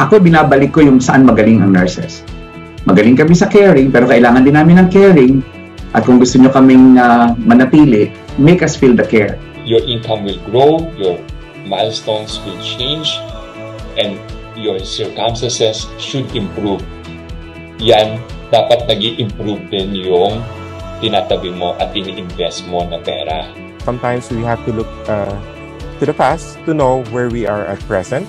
Ako, binabalik ko yung saan magaling ang nurses. Magaling kami sa caring, pero kailangan din namin ng caring. At kung gusto nyo kaming manatili, make us feel the care. Your income will grow, your milestones will change, and your circumstances should improve. Yan, dapat nag-i-improve din yung tinatabi mo at ini-invest mo na pera. Sometimes we have to look to the past to know where we are at present.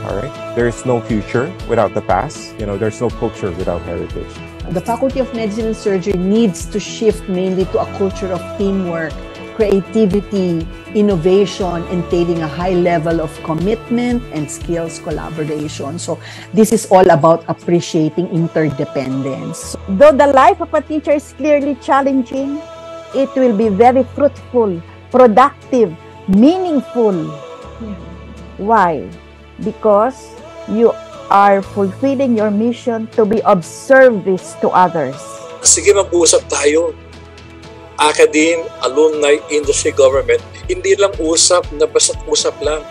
All right, there is no future without the past. You know, there's no culture without heritage. The Faculty of Medicine and Surgery needs to shift mainly to a culture of teamwork, creativity, innovation, entailing a high level of commitment and skills collaboration. So this is all about appreciating interdependence. Though the life of a teacher is clearly challenging, it will be very fruitful, productive, meaningful. Why? Because you are fulfilling your mission to be of service to others. Sige, mag-uusap tayo. Academe, alumni, industry, government, hindi lang usap na basta't usap lang.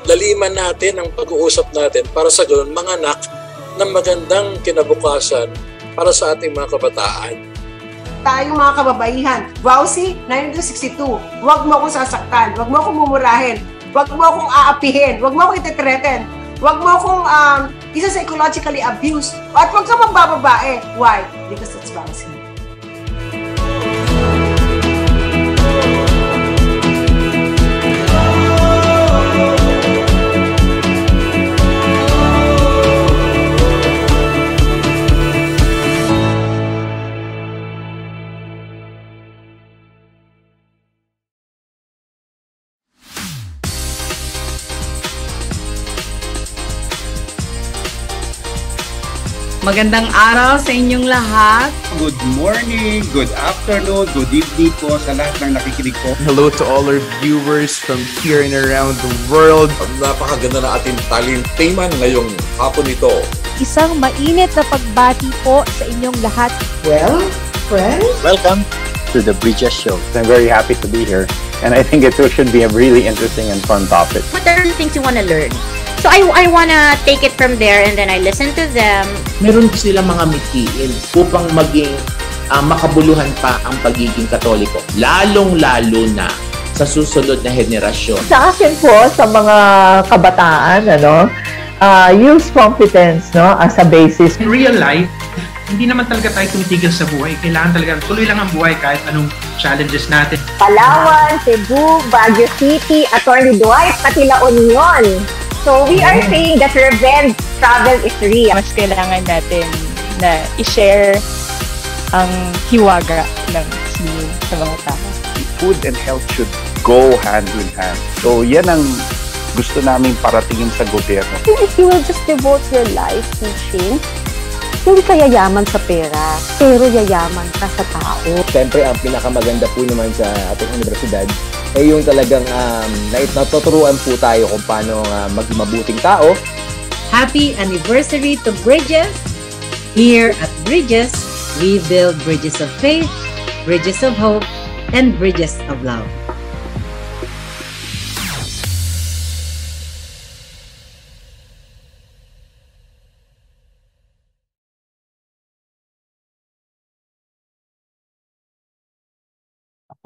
Laliman natin ang pag-uusap natin para sa ganoon manganak ng magandang kinabukasan para sa ating mga kabataan. Tayong mga kababaihan, Wowsy 962, huwag mo akong sasaktan, huwag mo akong mumurahin, huwag mo akong aapihin, huwag mo akong ititreten, huwag mo akong psychologically abuse, at huwag ka magbababae. Why? Because it's Wowsy. Magandang araw sa inyong lahat. Good morning, good afternoon, good evening po sa lahat ng nakikinig po. Hello to all our viewers from here and around the world. Napakaganda na ating talinteman ngayong hapon ito. Isang mainit na pagbati po sa inyong lahat. Well, friends, welcome to the Bridges Show. I'm very happy to be here, and I think it should be a really interesting and fun topic. What are the things you want to learn? So I wanna take it from there and then I listen to them. Meron silang mga mithiin upang maging makabuluhan pa ang pagiging Katoliko. Lalong-lalo na sa susunod na henerasyon. Sa akin po, sa mga kabataan, use competence as a basis. In real life, hindi naman talaga tayo tumitigil sa buhay. Kailangan talaga tuloy lang ang buhay kahit anong challenges natin. Palawan, Cebu, Baguio City, Atty. Dwight, pati La Union. So we are saying that revenge travel is real. Mas kailangan natin na i-share ang hiwaga ng sinin sa mga tao. Food and health should go hand in hand. So yan ang gusto namin paratingin sa gobyerno. If you will just devote your life teaching, hindi ka yayaman sa pera, pero yayaman ka sa tao. Siyempre, ang pinakamaganda po naman sa ating universidad ay yung talagang natuturuan po tayo kung paano maging mabuting tao. Happy anniversary to Bridges! Here at Bridges, we build bridges of faith, bridges of hope, and bridges of love.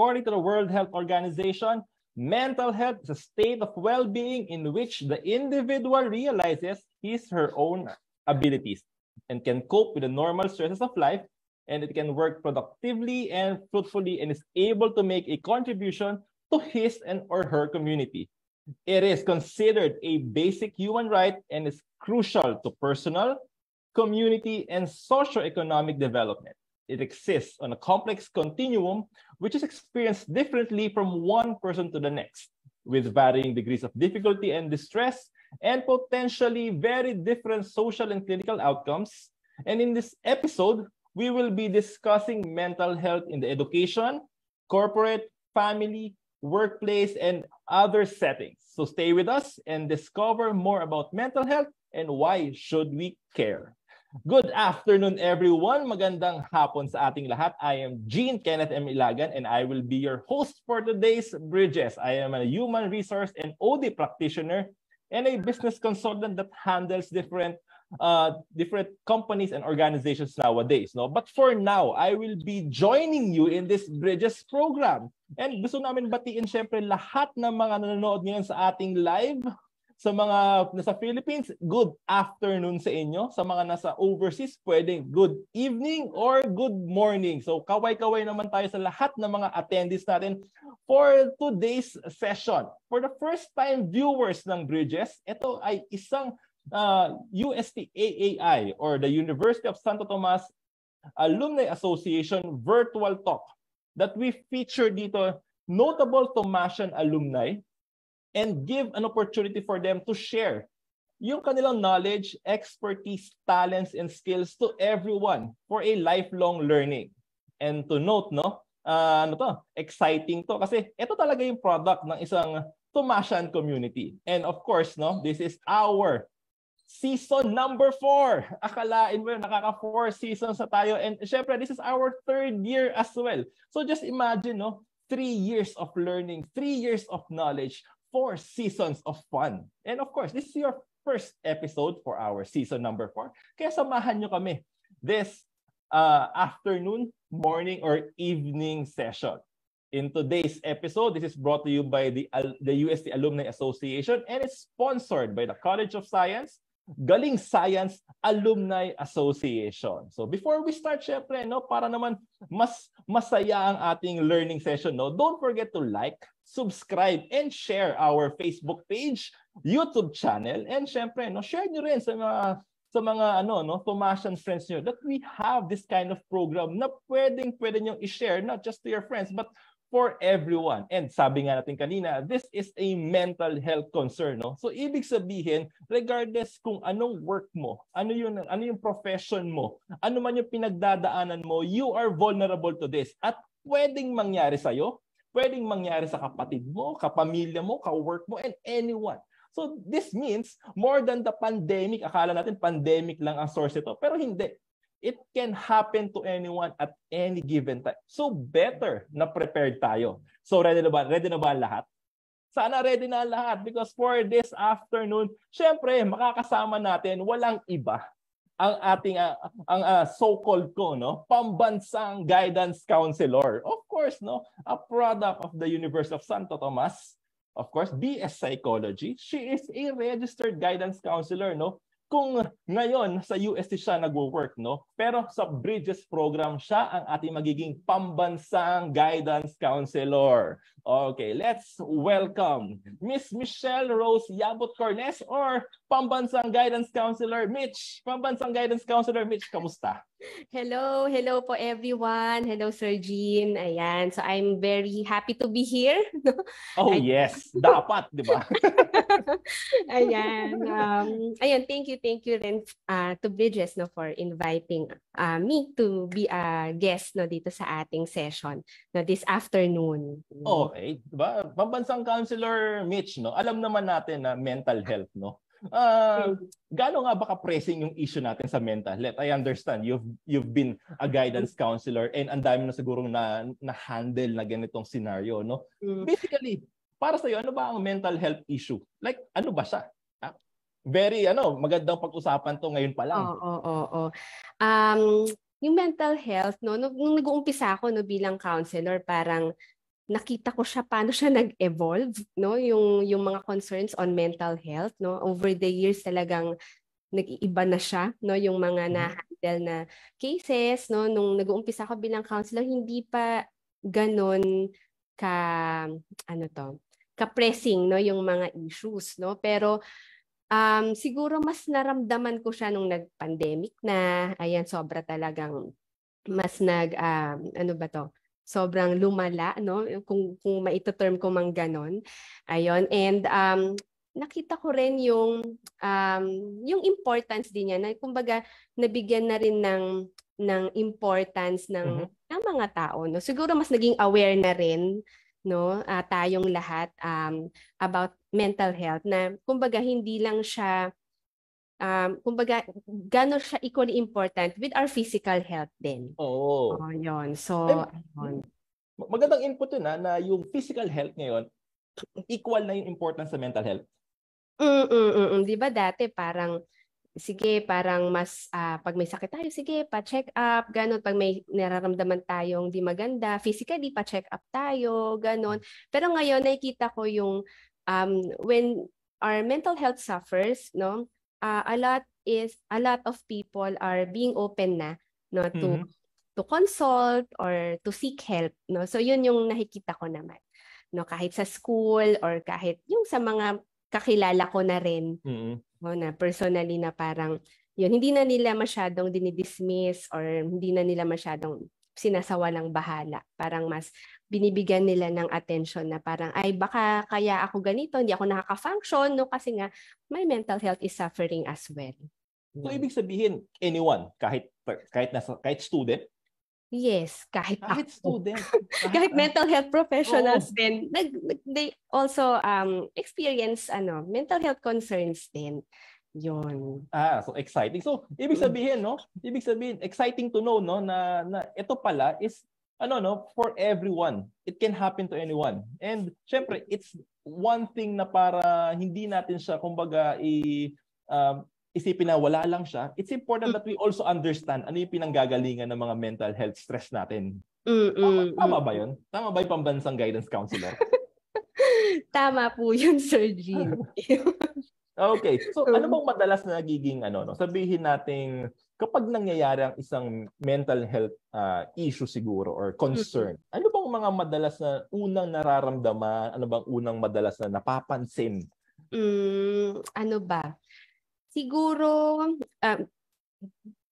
According to the World Health Organization, mental health is a state of well-being in which the individual realizes his or her own abilities and can cope with the normal stresses of life, and it can work productively and fruitfully and is able to make a contribution to his and or her community. It is considered a basic human right and is crucial to personal, community, and socio-economic development. It exists on a complex continuum which is experienced differently from one person to the next, with varying degrees of difficulty and distress, and potentially very different social and clinical outcomes. And in this episode, we will be discussing mental health in the education, corporate, family, workplace, and other settings. So stay with us and discover more about mental health and why should we care. Good afternoon, everyone. Magandang hapon sa ating lahat. I am Jean Kenneth M. Ilagan and I will be your host for today's Bridges. I am a human resource and OD practitioner and a business consultant that handles different companies and organizations nowadays, no? But for now, I will be joining you in this Bridges program. And gusto namin batiin syempre lahat ng mga nanonood ngayon sa ating live. Sa mga nasa Philippines, good afternoon sa inyo. Sa mga nasa overseas, pwedeng good evening or good morning. So kaway-kaway naman tayo sa lahat ng mga attendees natin for today's session. For the first time viewers ng Bridges, ito ay isang UST-AAI or the University of Santo Tomas Alumni Association virtual talk that we feature dito notable Tomasian alumni and give an opportunity for them to share yung kanilang knowledge, expertise, talents, and skills to everyone for a lifelong learning. And to note, no, exciting to kasi ito talaga yung product ng isang Tomasian community. And of course, no, this is our season number 4. Akalain mo yun, nakaka 4 seasons na tayo. And syempre, this is our 3rd year as well. So just imagine, no, 3 years of learning, 3 years of knowledge, 4 seasons of fun. And of course, this is your first episode for our season number 4. Kaya samahan nyo kami this afternoon, morning, or evening session. In today's episode, this is brought to you by the UST Alumni Association and it's sponsored by the College of Science, Galing Science Alumni Association. So before we start, syempre, no, para naman mas masaya ang ating learning session, no, don't forget to like, subscribe, and share our Facebook page, YouTube channel, and syempre, no, share nyo rin sa mga Tomasian friends nyo that we have this kind of program na pwede nyo i-share not just to your friends but for everyone. And sabi nga natin kanina, this is a mental health concern, no? So ibig sabihin, regardless kung anong work mo, ano yung profession mo, ano man yung pinagdadaanan mo, you are vulnerable to this. At pwedeng mangyari sa'yo, pwedeng mangyari sa kapatid mo, kapamilya mo, ka-work mo, and anyone. So this means more than the pandemic. Akala natin pandemic lang ang source ito, pero hindi. It can happen to anyone at any given time. So better na prepared tayo. So ready na ba? Ready na ba lahat? Sana ready na lahat because for this afternoon, syempre makakasama natin walang iba ang ating so-called pambansang guidance counselor. Of course, no, a product of the University of Santo Tomas. Of course, BS Psychology. She is a registered guidance counselor, no? Kung ngayon sa UST siya nagwo-work, no? Pero sa Bridges program siya ang ating magiging pambansang guidance counselor. Okay, let's welcome Miss Michelle Rose Yabot Cornes or pambansang guidance counselor Mitch. Pambansang guidance counselor Mitch, kamusta? Hello po everyone. Hello Sir Jean. Ayan, so I'm very happy to be here. Oh yes, dapat, di ba? Ayan. Ayan, thank you rin to Bridges for inviting me to be a guest dito sa ating session this afternoon. Okay, diba? Pambansang counselor Mitch, alam naman natin na mental health, gaano nga ba ka-pressing yung issue natin sa mental health? I understand you've been a guidance counselor and ang dami na siguro na-handle na ganitong scenario, no? Basically, para sa iyo, ano ba ang mental health issue? Like, ano ba siya? Very, magandang pag-usapan to ngayon pa lang. Oo. Yung mental health, nung nag-uumpisa ako bilang counselor, parang nakita ko siya paano siya nag-evolve, yung mga concerns on mental health, over the years talagang nag-iiba na siya, yung mga na-handle na cases, nung nag-uumpisa ako bilang counselor, hindi pa ganon ka-pressing, yung mga issues, pero siguro mas naramdaman ko siya nung nag-pandemic na, ayan, sobra talagang mas sobrang lumala, kung maito-term ko mang ganon. Ayun, and nakita ko rin yung importance din niya, na kumbaga nabigyan na rin ng importance ng mga tao, Siguro mas naging aware na rin, tayong lahat about mental health, na kumbaga hindi lang siya kumbaga gano'n siya equally important with our physical health din. Oo. Yun. So, magandang input yun na yung physical health ngayon equal na yung importance sa mental health. Di ba dati parang sige, parang mas pag may sakit tayo, sige, pa-check up, ganun. Pag may nararamdaman tayong di maganda, physically, pa-check up tayo, ganun. Pero ngayon, nakikita ko yung when our mental health suffers, no, a lot of people are being open na, no, to consult or to seek help, no. So yun yung nakikita ko naman, no, kahit sa school or kahit yung sa mga kakilala ko na rin. Na personally na parang yun, hindi na nila masyadong dinidismiss or hindi na nila masyadong sinasawa ng bahala. Parang mas binibigyan nila ng attention na parang, ay baka kaya ako ganito, hindi ako nakaka-function, no? Kasi nga, my mental health is suffering as well. So, ibig sabihin, anyone, kahit student? Yes, kahit student. kahit mental health professionals din, they also experience mental health concerns din. Yun. So exciting. So, ibig sabihin, no? Ibig sabihin, exciting to know, no, na ito pala is for everyone. It can happen to anyone. And syempre, it's one thing na para hindi natin siya kumbaga isipin na wala lang siya. It's important that we also understand ano yung pinanggagalingan ng mga mental health stress natin. Tama ba yun? Tama ba yung pambansang guidance counselor? Tama po yun, Sir Jean. Okay. So, ano bang madalas na nagiging sabihin natin kapag nangyayari ang isang mental health issue siguro or concern, ano bang mga madalas na unang nararamdaman? Ano bang unang madalas na napapansin? Ano ba? Siguro,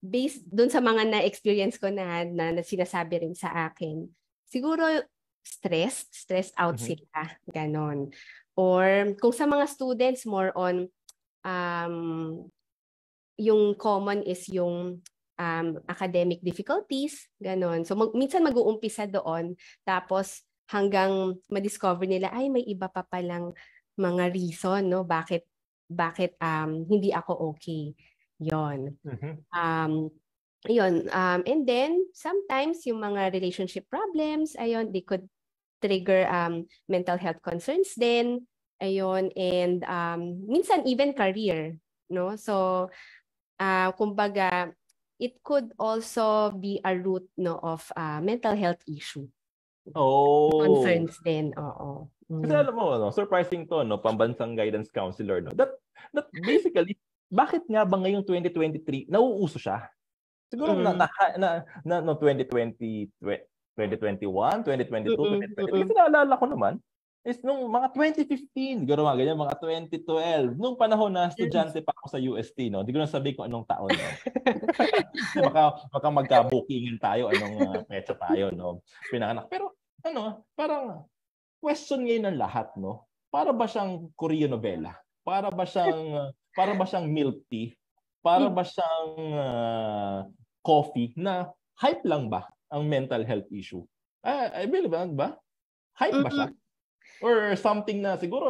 based dun sa mga na-experience ko na sinasabi rin sa akin, siguro stressed out sila, ganon. Or kung sa mga students, more on, yung common is yung academic difficulties, ganon. So minsan mag-uumpisa doon, tapos hanggang ma-discover nila, ay may iba pa palang mga reason, no? Bakit hindi ako okay. Yon. And then sometimes yung mga relationship problems, ayun, they could trigger mental health concerns din. Ayun, and minsan even career, no? So kumbaga it could also be a root, no, of mental health issue. Concerns din, oo. Kasi alam mo, surprising to, no, pambansang guidance counselor, no. That basically, bakit nga ba ngayong 2023 nauuso siya? Siguro na 2020, 2021, 2022, 2023. Kasi naalala ko naman is nung mga 2015, siguro mga ganyan, mga 2012, nung panahon na estudyante pa ako sa UST, no. Hindi ko na sabi kung anong taon, no. baka magka-bookingan tayo, anong petsa tayo, no. Pinanganak. Pero parang question ngayon ng lahat, no? Para ba siyang Korean novela? Para ba siyang milk tea? Para ba siyang coffee na hype lang ba ang mental health issue? I believe ba? Hype ba siya? Or something na siguro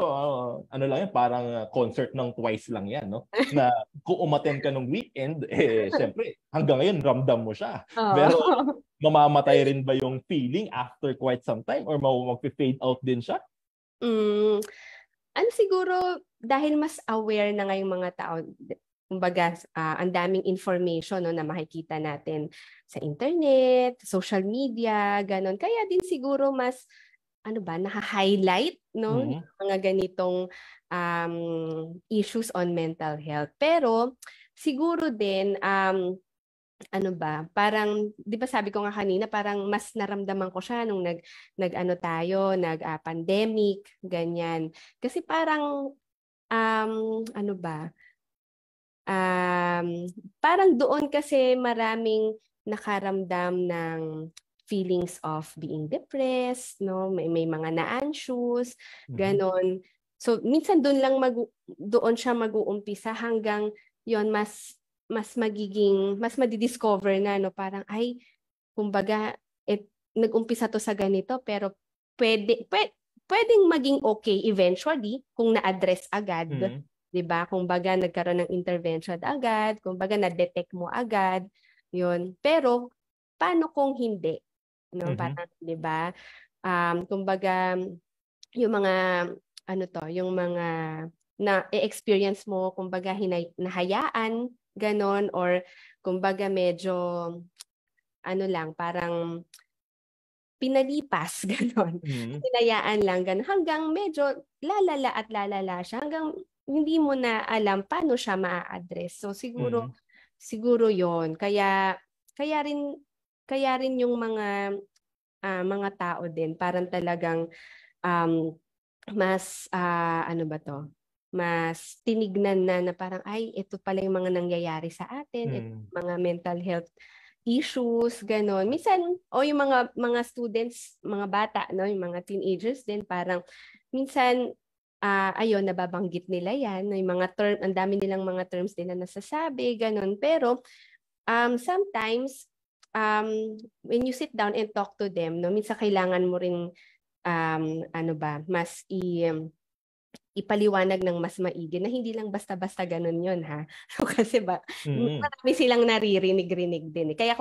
lang yan, parang concert ng Twice lang yan, no? Na kung umattend ka ng weekend, syempre hanggang ngayon ramdam mo siya. Pero mamamatay rin ba yung feeling after quite some time or mag-fade out din siya? Siguro dahil mas aware na ngayong mga tao, kumbaga ang daming information, no, na makikita natin sa internet, social media, ganon. Kaya din siguro mas naka-highlight, no, yung mga ganitong issues on mental health. Pero siguro din parang, di ba sabi ko nga kanina, parang mas naramdaman ko siya nung nag-pandemic, ganyan. Kasi parang, parang doon kasi maraming nakaramdam ng feelings of being depressed, no? May mga na-anxious, ganon. So, minsan doon siya mag-uumpisa hanggang yon mas madidiscover na, no, parang kumbaga nag-umpisa to sa ganito pero pwedeng maging okay eventually kung na-address agad, 'di ba? Kumbaga nagkaroon ng intervention agad, kumbaga na-detect mo agad, 'yun. Pero paano kung hindi, no? Parang 'di ba? Kumbaga yung mga na experience mo, kumbaga nahayaan, ganon, or kumbaga medyo, ano lang, parang pinalipas, ganon. Hinayaan lang, ganon. Hanggang medyo lalala at lalala siya, hanggang hindi mo na alam paano siya ma-address. So siguro yon. Kaya rin yung mga tao din, parang talagang mas ano ba to? Mas tinignan na parang ay ito pala yung mga nangyayari sa atin, ito mga mental health issues, ganon. Minsan yung mga students, mga bata, no, yung mga teenagers din, parang minsan ayun, nababanggit nila yan, yung mga term, ang dami nilang mga terms nila nasasabi, ganon. Pero sometimes when you sit down and talk to them, no, minsan kailangan mo ring mas ipaliwanag ng mas maigi na hindi lang basta-basta ganun yun, ha. So, kasi marami silang naririnig-rinig din. Kaya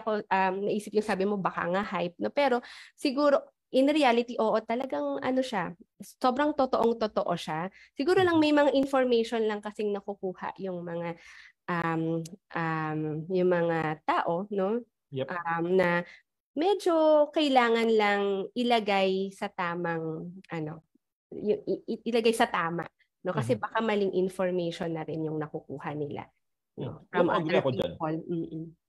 ko naisip yung sabi mo, baka nga hype, no? Pero siguro in reality, oo, talagang siya, sobrang totoo siya. Siguro lang may mga information lang kasing nakukuha yung mga tao, no? Yep. Na medyo kailangan lang ilagay sa tamang ilagay sa tama, no, kasi baka maling information na rin yung nakukuha nila, no, from other people.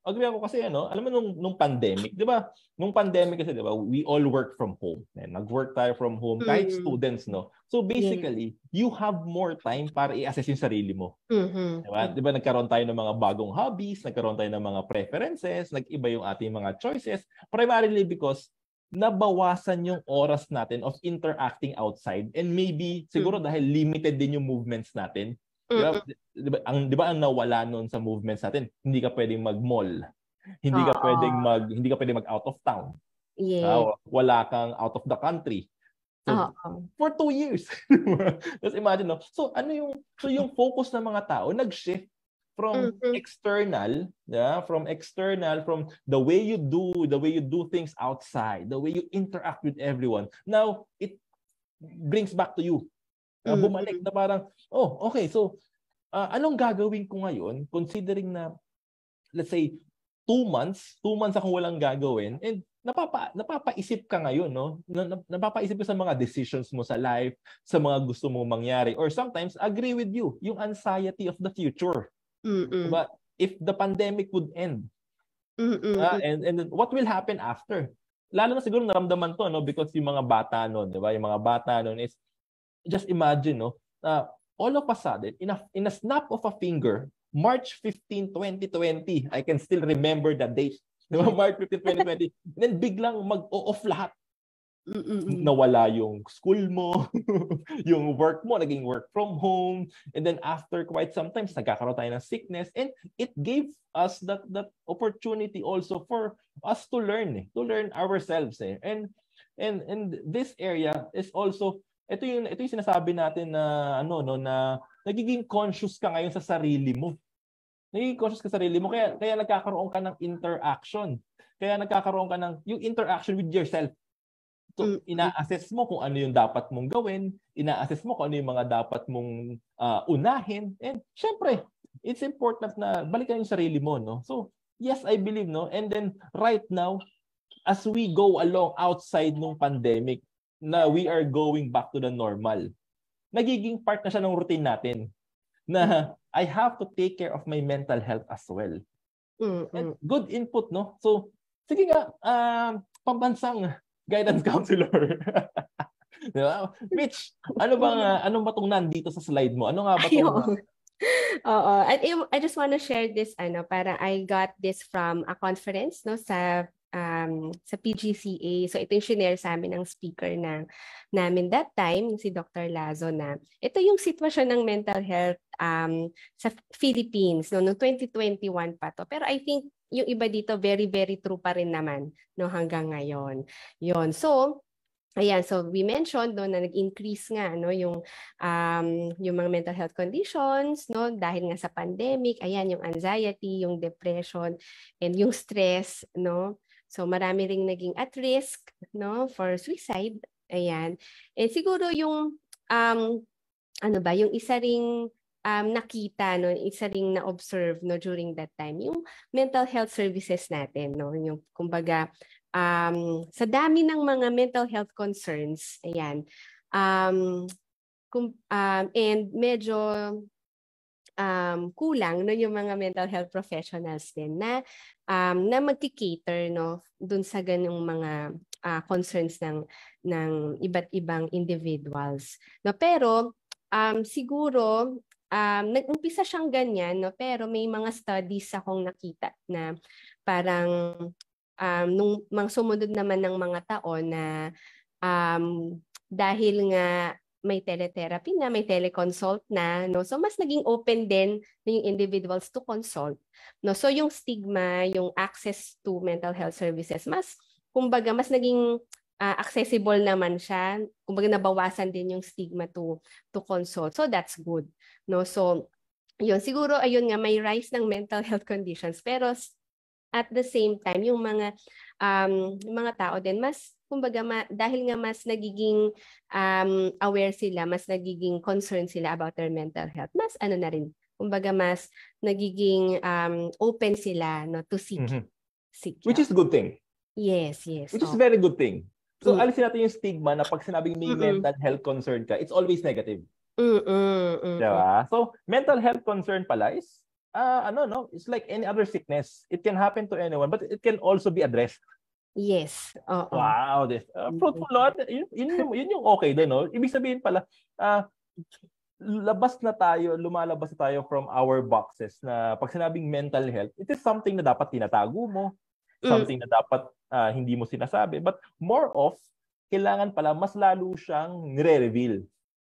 Agree ako kasi alam mo nung pandemic, 'di ba? Nung pandemic kasi 'di ba, we all work from home. Nag-work tayo from home kahit students, no. So basically, you have more time para i-assess yung sarili mo. 'Di ba? Nagkaroon tayo ng mga bagong hobbies, nagkaroon tayo ng mga preferences, nag-iba yung ating mga choices, primarily because nabawasan yung oras natin of interacting outside, and maybe siguro dahil limited din yung movements natin. Di ba ang nawala noon sa movements natin, hindi ka pwedeng mag-mall. Hindi ka pwedeng mag out of town. Wala kang out of the country. So, for 2 years. Just imagine, no? So yung focus ng mga tao nag-shift from external, from the way you do things outside, the way you interact with everyone. Now it brings back to you. Bumalik na parang, okay, so anong gagawin ko ngayon considering na, let's say, 2 months akong walang gagawin, and napapaisip ka ngayon, no? Napapaisip ka sa mga decisions mo sa life, sa mga gusto mong mangyari, or sometimes agree with you, yung anxiety of the future. Diba? If the pandemic would end, and what will happen after? Lalo na siguro naramdaman to, no, because yung mga bata noon, di ba? Yung mga bata noon is, just imagine, no, all of a sudden, in a snap of a finger, March 15, 2020, I can still remember the date. Diba? March 15, 2020. Then biglang mag-off lahat. Nawala yung school mo, yung work mo, naging work from home, and then after quite sometimes, nagkakaroon tayo ng sickness, and it gave us that opportunity also for us to learn ourselves. And this area is also, ito yung sinasabi natin na na nagiging conscious ka ngayon sa sarili mo. Nagiging conscious ka sa sarili mo, kaya nagkakaroon ka ng interaction. Kaya nagkakaroon ka ng yung interaction with yourself. So, ina-assess mo kung ano yung dapat mong gawin, ina-assess mo kung ano yung mga dapat mong unahin. And syempre, it's important na balikan yung sarili mo, no? So, yes, I believe, no? And then right now, as we go along outside ng pandemic, na we are going back to the normal, nagiging part na siya ng routine natin na I have to take care of my mental health as well. And good input, no? So, sige nga, pambansang guidance counselor. Diba? Mitch, ano ba itong nandito sa slide mo? Ano nga ba itong... I just want to share this, para I got this from a conference, no, sa PGCA. So ito yung shinare sa amin ng speaker namin that time, si Dr. Lazo, na ito yung sitwasyon ng mental health sa Philippines, no, noong 2021 pa to. Pero I think yung iba dito very, very true pa rin naman, no, hanggang ngayon. Yon. So, ayan, so we mentioned, no, na nag-increase nga, no, yung mga mental health conditions, no, dahil nga sa pandemic. Ayan, yung anxiety, yung depression, and yung stress, no. So marami ring naging at risk, no, for suicide. Ayan. And siguro yung ano ba, yung isa ring nakita, no, isa ring na-observe, no, during that time, yung mental health services natin, no, yung kumbaga, sa dami ng mga mental health concerns, ayan, and medyo kulang, no, yung mga mental health professionals din na magki-cater, no, dun sa ganung mga concerns ng iba't ibang individuals, no. Pero siguro nag-umpisa siyang ganyan, no, pero may mga studies akong nakita na parang nung mga sumunod naman ng mga taon na dahil nga may teletherapy na, may teleconsult na, no? So mas naging open din yung individuals to consult, no? So yung stigma, yung access to mental health services, mas kumbaga mas naging accessible naman siya. Kumbaga nabawasan din yung stigma to consult. So that's good, no? So yun, siguro ayun nga, may rise ng mental health conditions, pero at the same time yung mga tao din mas kumbaga dahil nga mas nagiging aware sila, mas nagiging concerned sila about their mental health, mas ano na rin, kumbaga mas nagiging open sila, no, to seek Which is good thing. Yes. Which is very good thing. So alisin natin yung stigma na pag sinabing may mental health concern ka, it's always negative. Diba? So mental health concern pala is it's like any other sickness. It can happen to anyone, but it can also be addressed. Yes. Wow, this fruitful lot. Yun yung okay din, no? Ibig sabihin pala, lumalabas na tayo from our boxes na pag sinabing mental health, it is something na dapat tinatago mo, something na dapat hindi mo sinasabi, but more of, kailangan pala mas lalo siyang nire-reveal.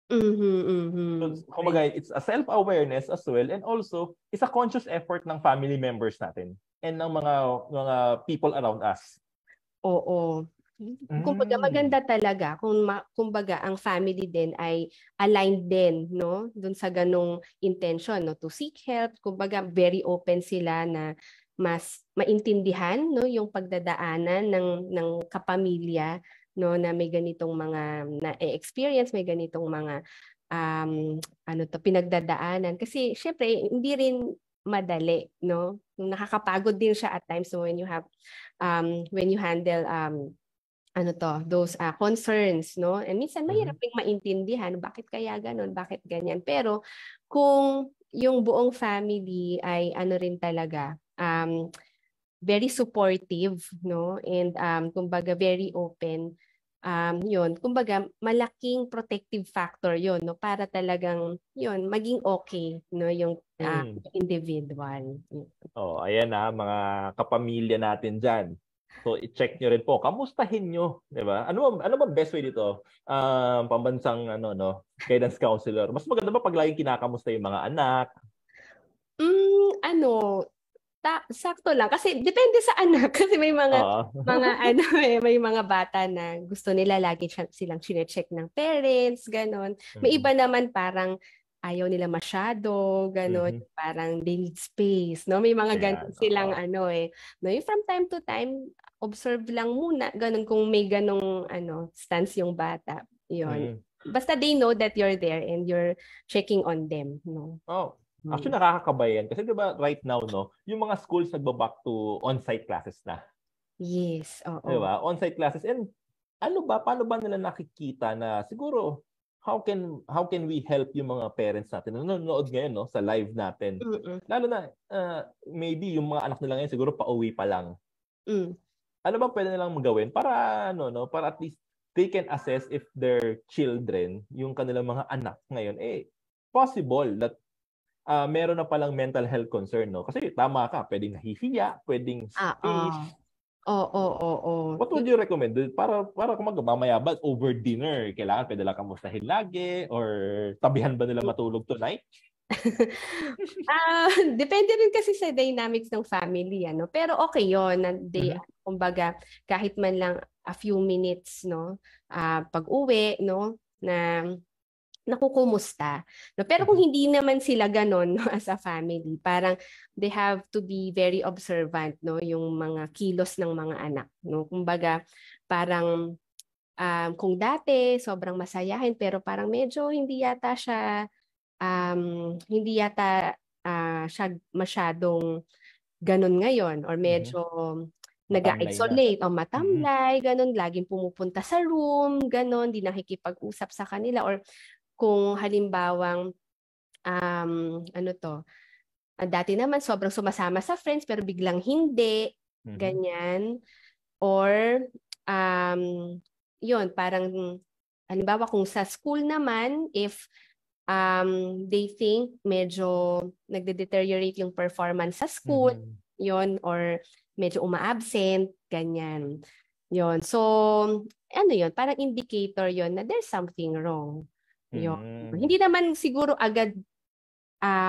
So, kumbaga, it's a self-awareness as well, and also, it's a conscious effort ng family members natin and ng mga people around us. Oo. Kumbaga maganda talaga kung kumbaga ang family din ay aligned din, no, dun sa ganung intention, no, to seek help. Kumbaga very open sila na mas maintindihan, no, yung pagdadaanan ng kapamilya, no, na may ganitong mga na-experience, may ganitong mga pinagdadaanan, kasi syempre hindi rin madali, no? Nakakapagod din siya at times, so when you handle those concerns, no? And minsan mahirap ring maintindihan bakit kaya ganun, bakit ganyan. Pero kung yung buong family ay rin talaga very supportive, no? And kumbaga very open, yun, kumbaga malaking protective factor yun, no, para talagang yun maging okay, no, yung individual. Ayan mga kapamilya natin diyan. So i-check nyo rin po, kamustahin nyo, 'di ba? Ano ba best way dito? Pambansang guidance counselor. Mas maganda ba pag laging kinakamusta yung mga anak? Sakto lang kasi depende sa anak, kasi may mga may mga bata na gusto nila lagi silang chine-check ng parents, ganon. May iba naman parang ayaw nila masyado, ganon, parang they need space, no? May mga ganon silang no, yung from time to time observe lang muna, ganon, kung may ganong stance yung bata, yun. Basta they know that you're there and you're checking on them, no? Actually, nakakakabayan. Kasi diba right now, no, yung mga schools nagba-back to on-site classes na. Yes, oo. Diba? On-site classes. And paano ba nila nakikita na siguro, how can we help yung mga parents natin na nanonood ngayon, no, sa live natin? Lalo na, maybe yung mga anak nila ngayon siguro pauwi pa lang. Ano ba pwede nilang magawin para, para at least they can assess if their children, yung kanilang mga anak ngayon, possible that meron na palang mental health concern, no? Kasi tama ka, pwedeng nahihiya, pwedeng speech. What would you recommend? Para kung mamaya ba over dinner, kailangan pwede lang kamustahin lagi or tabihan ba nila matulog tonight? Depende rin kasi sa dynamics ng family, pero okay yon na kumbaga kahit man lang a few minutes, no, pag-uwi, no, na nakukumusta. No? Pero kung hindi naman sila ganon, no, as a family, parang they have to be very observant, no, yung mga kilos ng mga anak, no. Kumbaga parang kung dati sobrang masayahin pero parang medyo hindi yata siya siya masyadong ganun ngayon or medyo nag-isolate o matamlay, ganun, laging pumupunta sa room, ganun, di nakikipag-usap sa kanila or kung halimbawang dati naman sobrang sumasama sa friends pero biglang hindi, ganyan. Or yun, parang halimbawa kung sa school naman, if they think medyo nagde-deteriorate yung performance sa school, yon, or medyo uma-absent, ganyan. Yon. So, ano yon, parang indicator yon na there's something wrong. Yon. Hindi naman siguro agad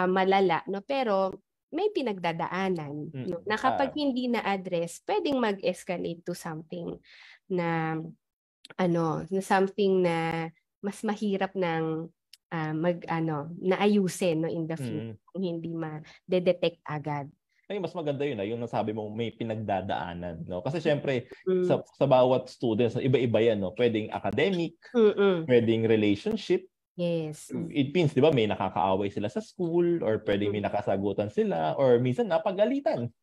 malala, no, pero may pinagdadaanan, no, na kapag hindi na-address, pwedeng mag-escalate to something na something na mas mahirap ng naayusin, no, in the future kung hindi ma-detect agad. Ay, mas maganda yun, yung nasabi mo may pinagdadaanan, no? Kasi syempre sa bawat students, iba-iba yan, no? Pwedeng academic, pwedeng relationship. Yes. It means, di ba, may nakakaaway sila sa school or pwedeng may nakasagutan sila or minsan napagalitan.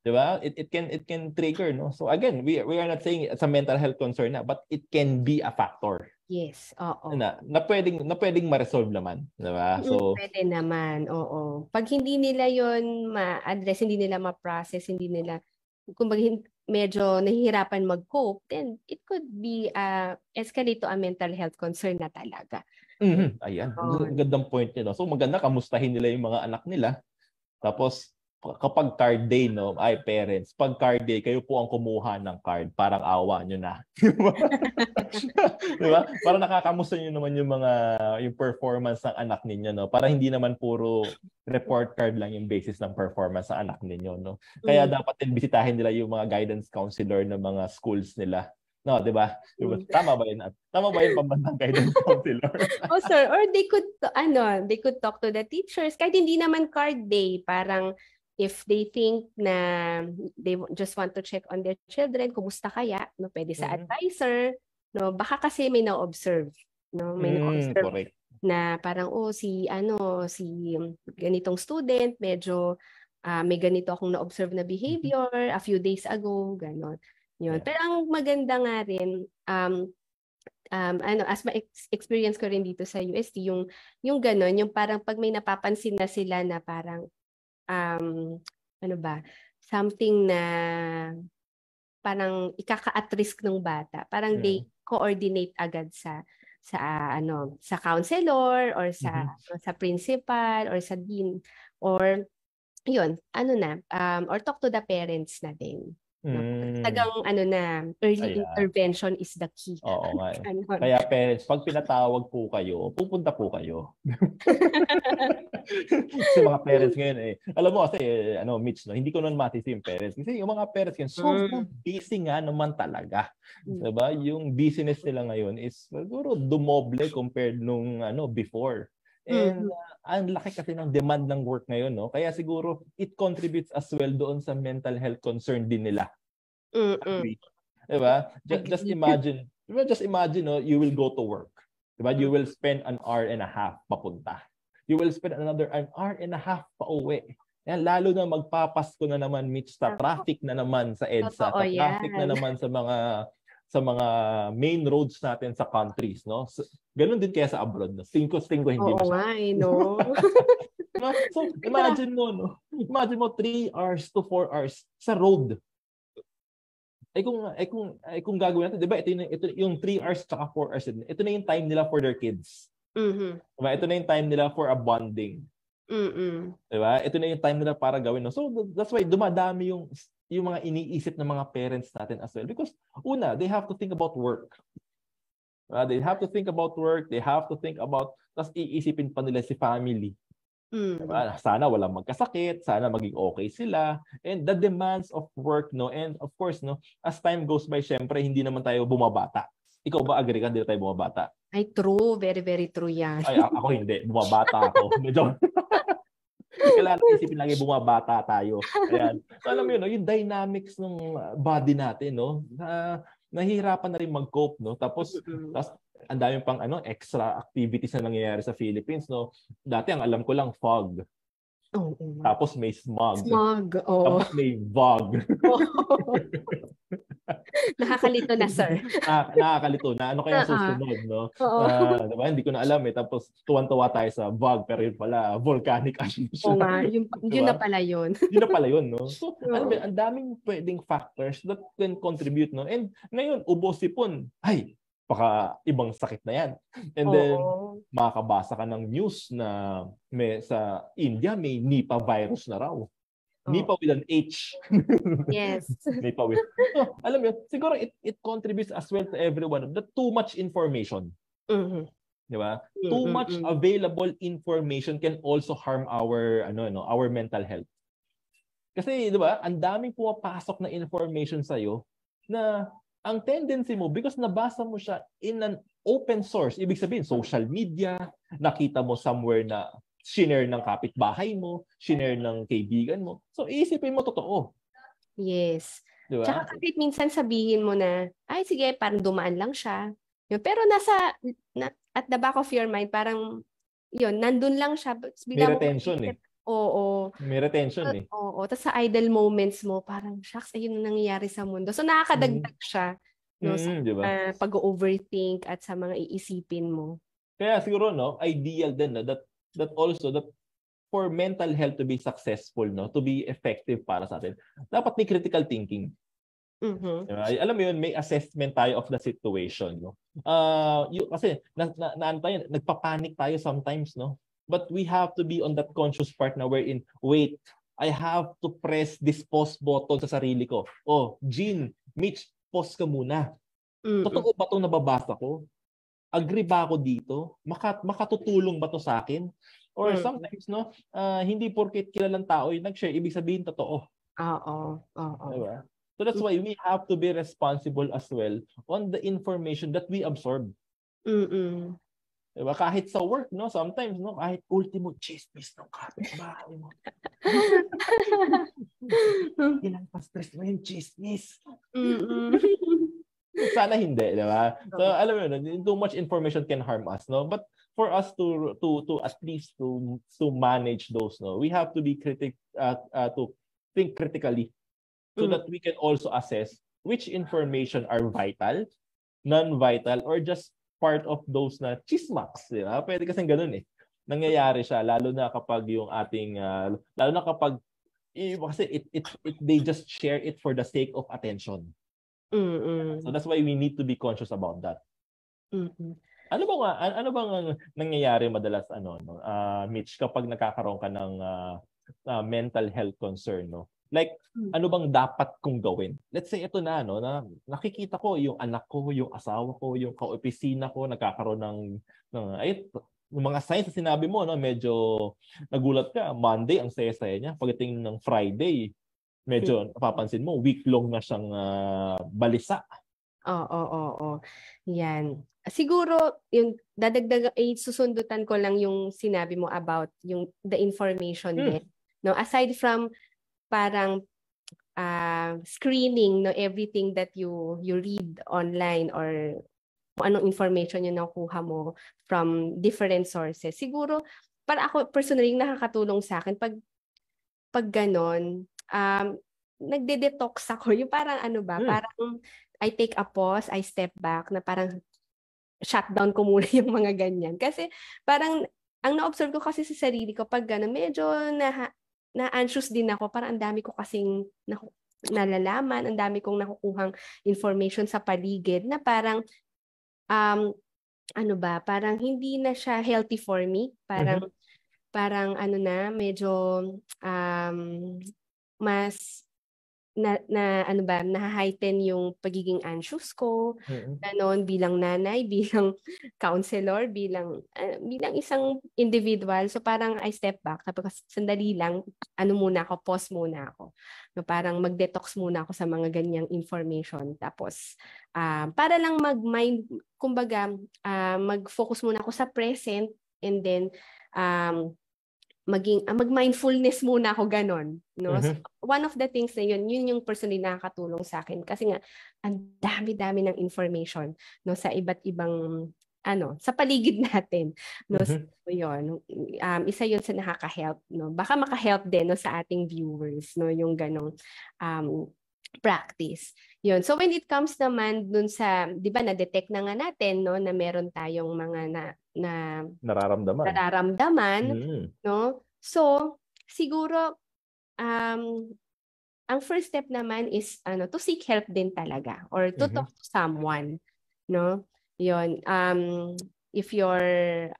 Di ba? It can trigger, no? So again, we are not saying it's a mental health concern na, but it can be a factor. Yes, oo. Na pwedeng ma-resolve naman, di ba? So pwede naman, oo. Pag hindi nila yon ma-address, hindi nila ma-process, hindi nila, kumbaga medyo nahihirapan mag-cope, then it could be escalate to a mental health concern na talaga. Ayan, gandang point niyo, no? So maganda kamustahin nila yung mga anak nila. Tapos kapag card day, no, ay parents, pag card day, kayo po ang kumuha ng card, parang awa nyo na. Diba? Parang nakakamusta nyo naman yung performance ng anak ninyo, no? Para hindi naman puro report card lang yung basis ng performance ng anak ninyo, no? Kaya dapat din bisitahin nila yung mga guidance counselor ng mga schools nila. No, 'di ba? Tama ba 'yun? Tama ba 'yung pambantang guidance counselor? Oh, sir, or they could talk to the teachers kahit hindi naman card day, parang if they think na they just want to check on their children, kumusta kaya, no, pwede sa advisor, no, baka kasi may na-observe, no, may na-observe na parang si ganitong student, medyo may ganito akong na-observe na behavior a few days ago, ganon. Yun. Pero ang maganda nga rin, as ma-experience ko rin dito sa UST, yung ganon, yung parang pag may napapansin na sila na parang something na parang ikaka-at risk ng bata, parang they coordinate agad sa counselor or sa principal or sa dean, or yun, or talk to the parents na din. Tagang early intervention is the key. Oo nga. Kaya parents, pag pinatawag po kayo, pupunta po kayo. Kasi mga parents ngayon alam mo kasi Mitch, no, hindi ko nun matisi yung parents. Kasi yung mga parents ngayon, so busy nga naman talaga. Diba? Yung business nila ngayon is siguro dumoble compared nung before. And ang laki kasi ng demand ng work ngayon, no? Kaya siguro it contributes as well doon sa mental health concern din nila. Diba? Just imagine, no, you will go to work. Diba? You will spend an hour and a half papunta. You will spend another an hour and a half pa uwi. Yan, lalo na magpapasko na naman, Mitch, sa traffic na naman sa EDSA, sa traffic na naman sa mga main roads natin sa countries, no? So, ganun din kaya sa abroad, no? Singko hindi masyadong. Oo nga, no? So, imagine mo 3 hours to 4 hours sa road. Kung gagawin natin, 'di ba? Ito yung 3 hours tsaka 4 hours. Ito na yung time nila for their kids. Diba? Ito na yung time nila for a bonding. Diba? Ito na yung time nila para gawin. No? So that's why dumadami yung mga iniisip ng mga parents natin as well. Because una, they have to think about work. They have to think about work. They have to think about, tas iisipin pa nila si family. Diba? Sana walang magkasakit, sana maging okay sila, and the demands of work, no, and of course, no, as time goes by, syempre hindi naman tayo bumabata. Ikaw ba agree ka, hindi tayo bumabata? Ay, true, very very true yan. Ay, ako hindi, bumabata ako. Medyo kailangan isipin lagi bumabata tayo. Ayan. So alam mo yun, no, yung dynamics ng body natin, no, nahihirapan na rin mag-cope, no? Tapos ang dami pang extra activities na nangyayari sa Philippines, no? Dati ang alam ko lang fog. Tapos may smog. Tapos may vog. Nakakalito na, sir. Nakakalito na. Ano kaya susunod, no? Diba? Hindi ko na alam eh. Tapos tuwan-tuwa tayo sa vog, pero yun pala, volcanic ash. Oo nga, yun na pala yun. Yun na pala yun, no? So, ang daming pwedeng factors that can contribute, no? And ngayon, ubo-sipon, ay, baka ibang sakit na yan. And then, makakabasa ka ng news na sa India, may Nipah virus na raw. Nipah with an H. Yes. Nipah with... So, alam mo, siguro it contributes as well to everyone. The too much information. Di ba? Too much available information can also harm our mental health. Kasi, di ba, ang daming pumapasok na information sa'yo na ang tendency mo, because nabasa mo siya in an open source, ibig sabihin, social media, nakita mo somewhere na shinare ng kapitbahay mo, shinare ng kaibigan mo. So, isipin mo totoo. Yes. Diba? Tsaka kahit minsan sabihin mo na, ay sige, parang dumaan lang siya. Pero at the back of your mind, parang, yun, nandun lang siya. May retention eh. Oo. May retention eh. Oo. Tapos sa idle moments mo, parang, shucks, ayun na nangyayari sa mundo. So, nakakadagdag siya sa diba? pag-overthink at sa mga iisipin mo. Kaya siguro, no, ideal din na that for mental health to be successful, no, to be effective para sa atin, dapat may critical thinking. Diba? Alam mo yun, may assessment tayo of the situation, no. Kasi nagpapanik tayo sometimes, no. But we have to be on that conscious part na we're in, wait, I have to press this pause button sa sarili ko. Oh, Jean, Mitch, pause ka muna. Totoo ba itong nababasa ko? Agree ba ako dito? Makatutulong ba to sa akin? Or sometimes, no, hindi porket kilalang tao yung nag-share, ibig sabihin totoo. Oo. Diba? So that's why we have to be responsible as well on the information that we absorb. Diba? Kahit sa work, no, sometimes, no, kahit ultimo chismis ng kapitbahay mo. Ilang pa-stress mo yung chismis. Sana hindi, diba? So, alam mo yun, too much information can harm us, no? But for us to at least to manage those, no, we have to be to think critically so that we can also assess which information are vital, non-vital, or just part of those na chismaks, di ba? Pwede kasing ganun eh. Nangyayari siya, lalo na kapag yung ating, lalo na kapag, kasi they just share it for the sake of attention. So that's why we need to be conscious about that. Ano bang nangyayari madalas, Mitch, kapag nakakaroon ka ng mental health concern, no? Like, ano bang dapat kong gawin? Let's say ito na, no, na nakikita ko yung anak ko, yung asawa ko, yung kaopisina ko, nagkakaroon ng mga signs na sinabi mo, no, medyo nagulat ka. Monday, ang saya-saya niya. Pagdating ng Friday, medyo napapansin mo, week-long na siyang balisa. Oo. Yan. Siguro, yung susundutan ko lang yung sinabi mo about yung the information din. No, aside from parang screening, no, everything that you read online or kung anong information yung nakuha mo from different sources. Siguro, para ako personally, nakakatulong sa akin pag ganon, nagde-detox ako. Yung parang parang I take a pause, I step back, na parang shutdown ko muna yung mga ganyan. Kasi parang, ang na-observe ko kasi sa sarili ko, pag ganon, medyo na-anxious din ako. Parang ang dami ko kasing nalalaman, ang dami kong nakukuhang information sa paligid na parang, parang hindi na siya healthy for me. Parang medyo mas na-heighten yung pagiging anxious ko, ganon, bilang nanay, bilang counselor, bilang isang individual. So parang I step back, tapos sandali lang, pause muna ako. No, parang mag-detox muna ako sa mga ganyang information. Tapos para lang mag-mind, kumbaga, mag-focus muna ako sa present, and then mag-mindfulness muna ako ganon, no? So, one of the things na yun yung personally nakakatulong sa akin kasi nga ang dami-dami ng information, no, sa iba't ibang sa paligid natin, no? So, yun, isa yun sa nakaka-help, no? Baka maka-help din, no, sa ating viewers, no, yung ganong practice. Yun. So when it comes naman dun sa, 'di ba, na-detect na nga natin, no, na meron tayong mga nararamdaman, no? So siguro ang first step naman is to seek help din talaga or to talk to someone, no? Yun. If you're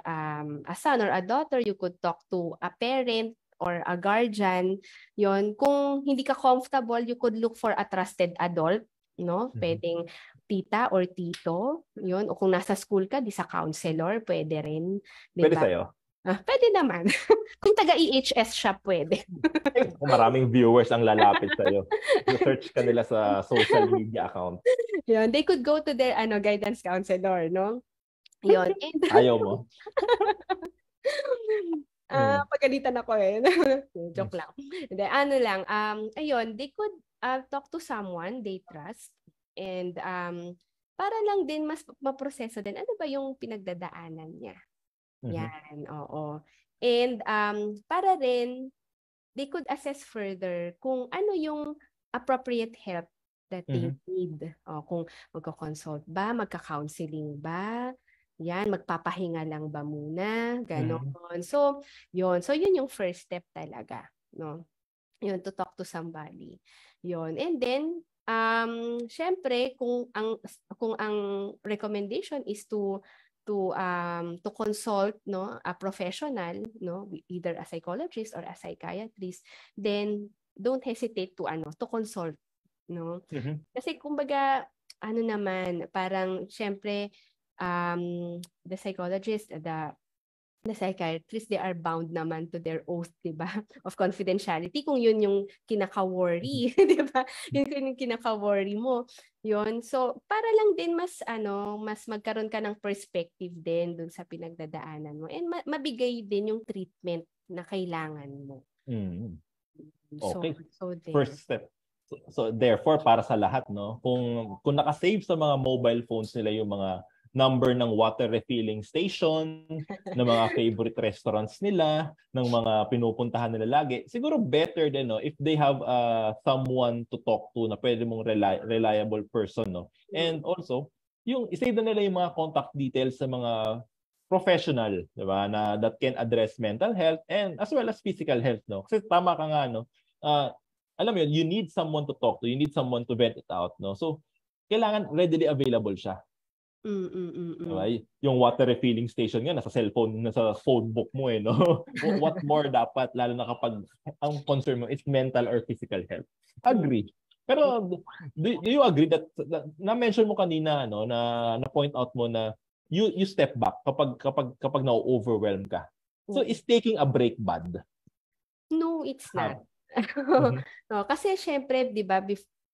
a son or a daughter, you could talk to a parent or a guardian. Yon, kung hindi ka comfortable, you could look for a trusted adult, no? Pwedeng tita or tito, yon, o kung nasa school ka, di sa counselor, pwede rin, diba? Pwede sa'yo? Pwede naman. Kung taga-EHS siya, pwede. Kung maraming viewers ang lalapit sa'yo, search ka nila sa social media account. Yon, they could go to their guidance counselor, no? Yon. Ayaw mo? Pagalitan ako eh. Joke lang. Then, ayun, they could talk to someone they trust and para lang din mas maproseso din ano ba yung pinagdadaanan niya. Yan, oo. And para rin they could assess further kung ano yung appropriate help that they need. Kung magko-consult ba, magka-counseling ba, yan, magpapahinga lang ba muna? Ganon. So, yun. So, yun yung first step talaga. No? Yun, to talk to somebody. Yun. And then, syempre, kung ang recommendation is to consult, no, a professional, no, either a psychologist or a psychiatrist, then don't hesitate to consult, no? Kasi kumbaga, naman, parang syempre, the psychologist, the psychiatrist, they are bound naman to their oath, diba? Of confidentiality. Kung yun yung kinaka-worry, diba? Yun yung kinaka-worry mo. Yun. So, para lang din mas magkaroon ka ng perspective din dun sa pinagdadaanan mo. And mabigay din yung treatment na kailangan mo. Okay. So first step. So, therefore, para sa lahat, no? Kung naka-save sa mga mobile phones nila yung mga number ng water refilling station, ng mga favorite restaurants nila, ng mga pinupuntahan nila lagi. Siguro better din, no, if they have someone to talk to na pwede mong reliable person, no. And also, yung isave na nila yung mga contact details sa mga professional, di ba, na that can address mental health and as well as physical health, no. Kasi tama ka nga, no. Alam mo yun, you need someone to talk to, you need someone to vent it out, no. So, kailangan readily available siya. Okay? Yung water refilling station nga nasa cellphone, nasa phone book mo eh, no? What more dapat, lalo na kapag ang concern mo is mental or physical health. Agree. Pero do you agree that na-mention mo kanina, no, na point out mo na you step back kapag na-overwhelm ka. So is taking a break bad? No, it's not. No, kasi syempre, 'di ba,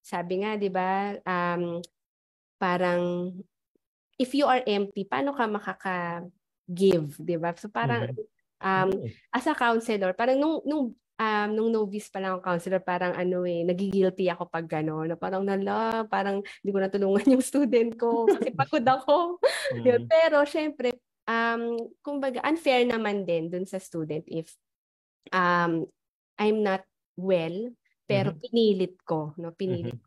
sabi nga, 'di ba, parang if you are empty, paano ka makaka-give, 'di ba? So parang as a counselor, parang nung novice pa lang ako counselor, parang nagigilty ako pag gano'n. Parang parang hindi ko natulungan yung student ko kasi pagod ako. Pero syempre, kumbaga unfair naman din dun sa student if I'm not well, pero pinilit ko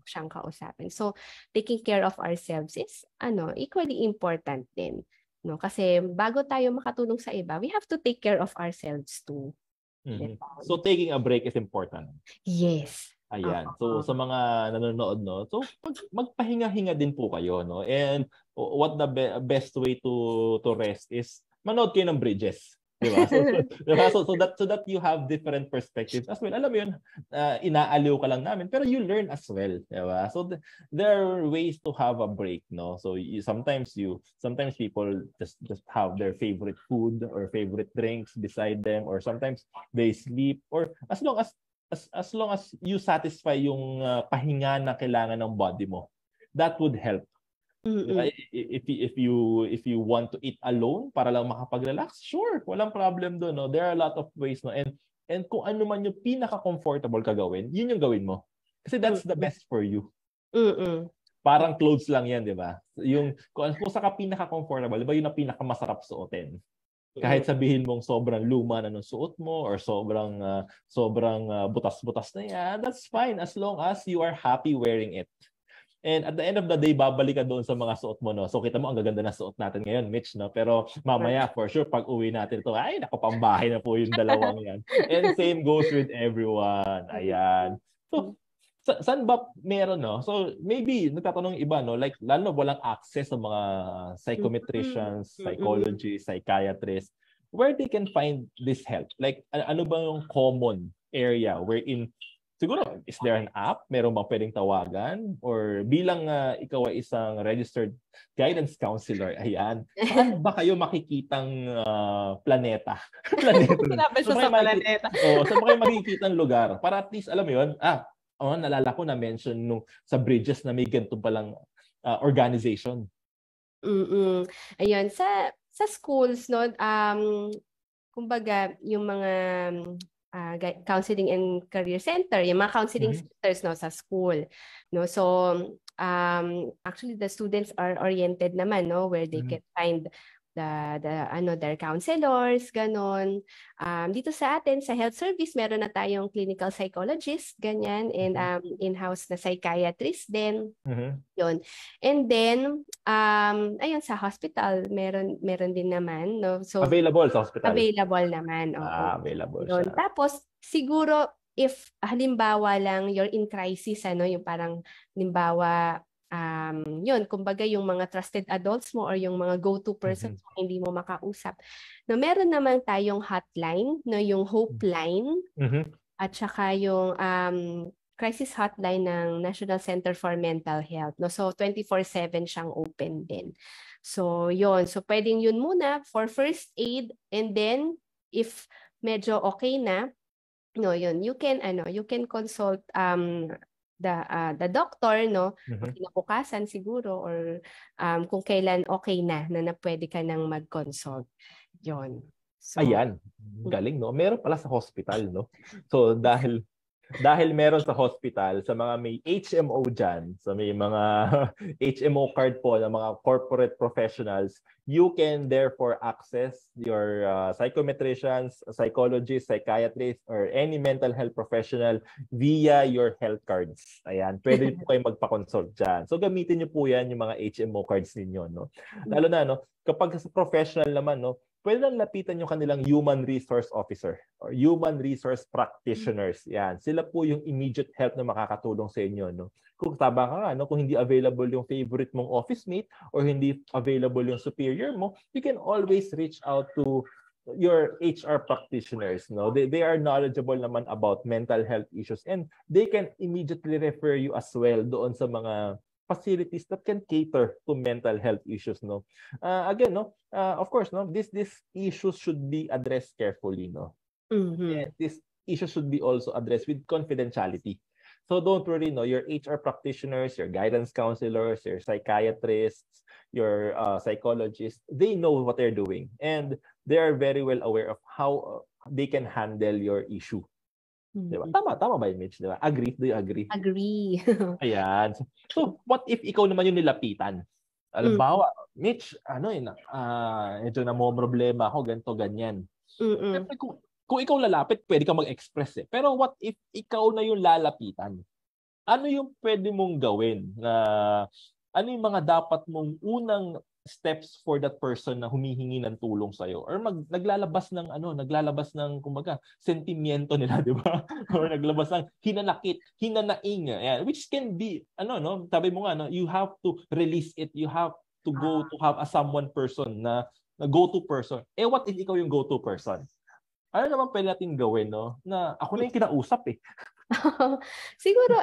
siyang kausapin. So, taking care of ourselves is equally important din, no? Kasi bago tayo makatulong sa iba, we have to take care of ourselves too. So, taking a break is important. Yes. Ayan. So, sa mga nanonood, no, so magpahinga-hinga din po kayo, no? And what the best way to rest is manood kayo ng Bridges. Diba? So that you have different perspectives as well. Alam mo yun, inaaliw ka lang namin, pero you learn as well. Diba? So there are ways to have a break, no? So sometimes people just have their favorite food or favorite drinks beside them, or sometimes they sleep, or as long as you satisfy yung pahinga na kailangan ng body mo, that would help. Mm-mm. If you want to eat alone para lang makapag-relax, sure, walang problem doon, no? There are a lot of ways, no? And kung ano man yung pinaka-comfortable ka gawin, yun yung gawin mo. Kasi that's the best for you. Mm-mm. Parang clothes lang yan, di ba? Yung kung sa ka pinaka-comfortable, di ba yun ang pinaka-masarap suotin? Kahit sabihin mong sobrang luma na ng suot mo or sobrang butas-butas na yan, that's fine as long as you are happy wearing it. And at the end of the day, babalik ka doon sa mga suot mo, no? So kita mo, ang gaganda na suot natin ngayon, Mitch, no? Pero mamaya, for sure, pag uwi natin ito, ay, naku, pambahay na po yung dalawang yan. And same goes with everyone. Ayan. So, saan ba meron, no? So, maybe, nagtatanong iba, no? Like, lalo walang access sa mga psychometricians, psychologists, psychiatrists, where they can find this help. Like, ano ba yung common area wherein siguro, is there an app? Meron bang pwedeng tawagan? Or bilang ikaw ay isang registered guidance counselor, ayan, saan ba kayo makikitang planeta? Sa planeta. Saan ba kayo makikitang lugar? Para at least, alam mo yun, nalala ko na mention nung sa Bridges na may ganito palang organization. Ayun, sa schools, no, kumbaga, yung mga counseling and career center, yung mga counseling centers, no, sa school, no. So actually the students are oriented naman, no, where they can find their counselors, ganon. Dito sa atin sa health service, meron na tayong clinical psychologist, ganyan, and in-house na psychiatrist din. Yun. And then ayun, sa hospital meron din naman, no. So available sa hospital. Available naman. Available yun. siya. Tapos siguro if halimbawa lang you're in crisis, ano, yung parang halimbawa yun, kumbaga yung mga trusted adults mo or yung mga go-to persons mo, hindi mo makausap. No, meron naman tayong hotline, no, yung Hope Line, at saka yung crisis hotline ng National Center for Mental Health. No, so 24/7 siyang open din. So yun, so pwedeng yun muna for first aid, and then if medyo okay na, no, yun, you can consult the doctor, no, kinabukasan siguro, or kung kailan okay na pwede ka nang mag-consult. Yon. So, ayan, galing, no? Meron pala sa hospital, no? So dahil meron sa hospital, sa mga may HMO dyan, sa may mga HMO card po ng mga corporate professionals, you can therefore access your psychometricians, psychologists, psychiatrists, or any mental health professional via your health cards. Ayan, pwede po kayo magpa-consult dyan. So gamitin nyo po yan, yung mga HMO cards ninyo, no? Lalo na, no, kapag sa professional naman, no, pwede lang lapitan yung kanilang human resource officer or human resource practitioners. Yan. Sila po yung immediate help na makakatulong sa inyo, no? Kung taba ka nga, no? Kung hindi available yung favorite mong office mate or hindi available yung superior mo, you can always reach out to your HR practitioners, no? They are knowledgeable naman about mental health issues, and they can immediately refer you as well doon sa mga facilities that can cater to mental health issues, no. Again, no, of course, no, these issues should be addressed carefully, no. And these issues should be also addressed with confidentiality. So don't worry, no, your HR practitioners, your guidance counselors, your psychiatrists, your psychologists, they know what they're doing, and they are very well aware of how they can handle your issue. Diba? Tama ba yun, Mitch? Diba? Agree? Do you agree? Agree. Ayan. So, what if ikaw naman yung nilapitan? Halimbawa, Mitch, ito na mo problema ako, ganito, ganyan. Siyempre, kung ikaw lalapit, pwede ka mag-express eh. Pero what if ikaw na yung lalapitan? Ano yung pwede mong gawin? Ano yung mga dapat mong unang steps for that person na humihingi ng tulong sa iyo, or naglalabas ng kumbaga sentimiento nila, di ba? Or naglabas ng hinanaing, yeah, which can be sabi mo nga, no, you have to release it, you have to go to have a someone person na go-to person. What if ikaw yung go-to person? Ano naman pwede natin gawin, no? Na ako na yung kinausap eh. Siguro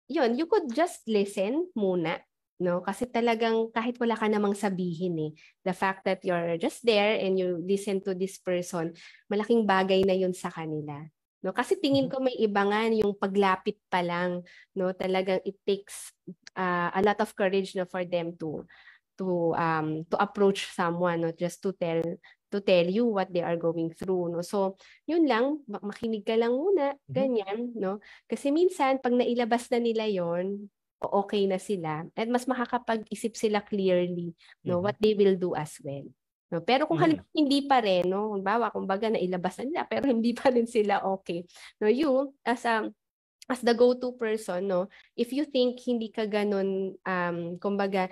yun, you could just listen muna. No, kasi talagang kahit wala ka namang sabihin the fact that you're just there and you listen to this person, malaking bagay na yun sa kanila. No, kasi tingin ko may iba nga yung paglapit pa lang, no, talagang it takes a lot of courage na for them to approach someone, no, just to tell you what they are going through, no. So yun lang, makinig ka lang muna, ganyan, no, kasi minsan pag nailabas na nila yon, okay na sila at mas makakapag-isip sila clearly, no, what they will do as well, no. Pero kung hindi pa rin, no, kumbaga nailabas na nila pero hindi pa rin sila okay, no, you as the go-to person, no, if you think hindi ka ganun, kumbaga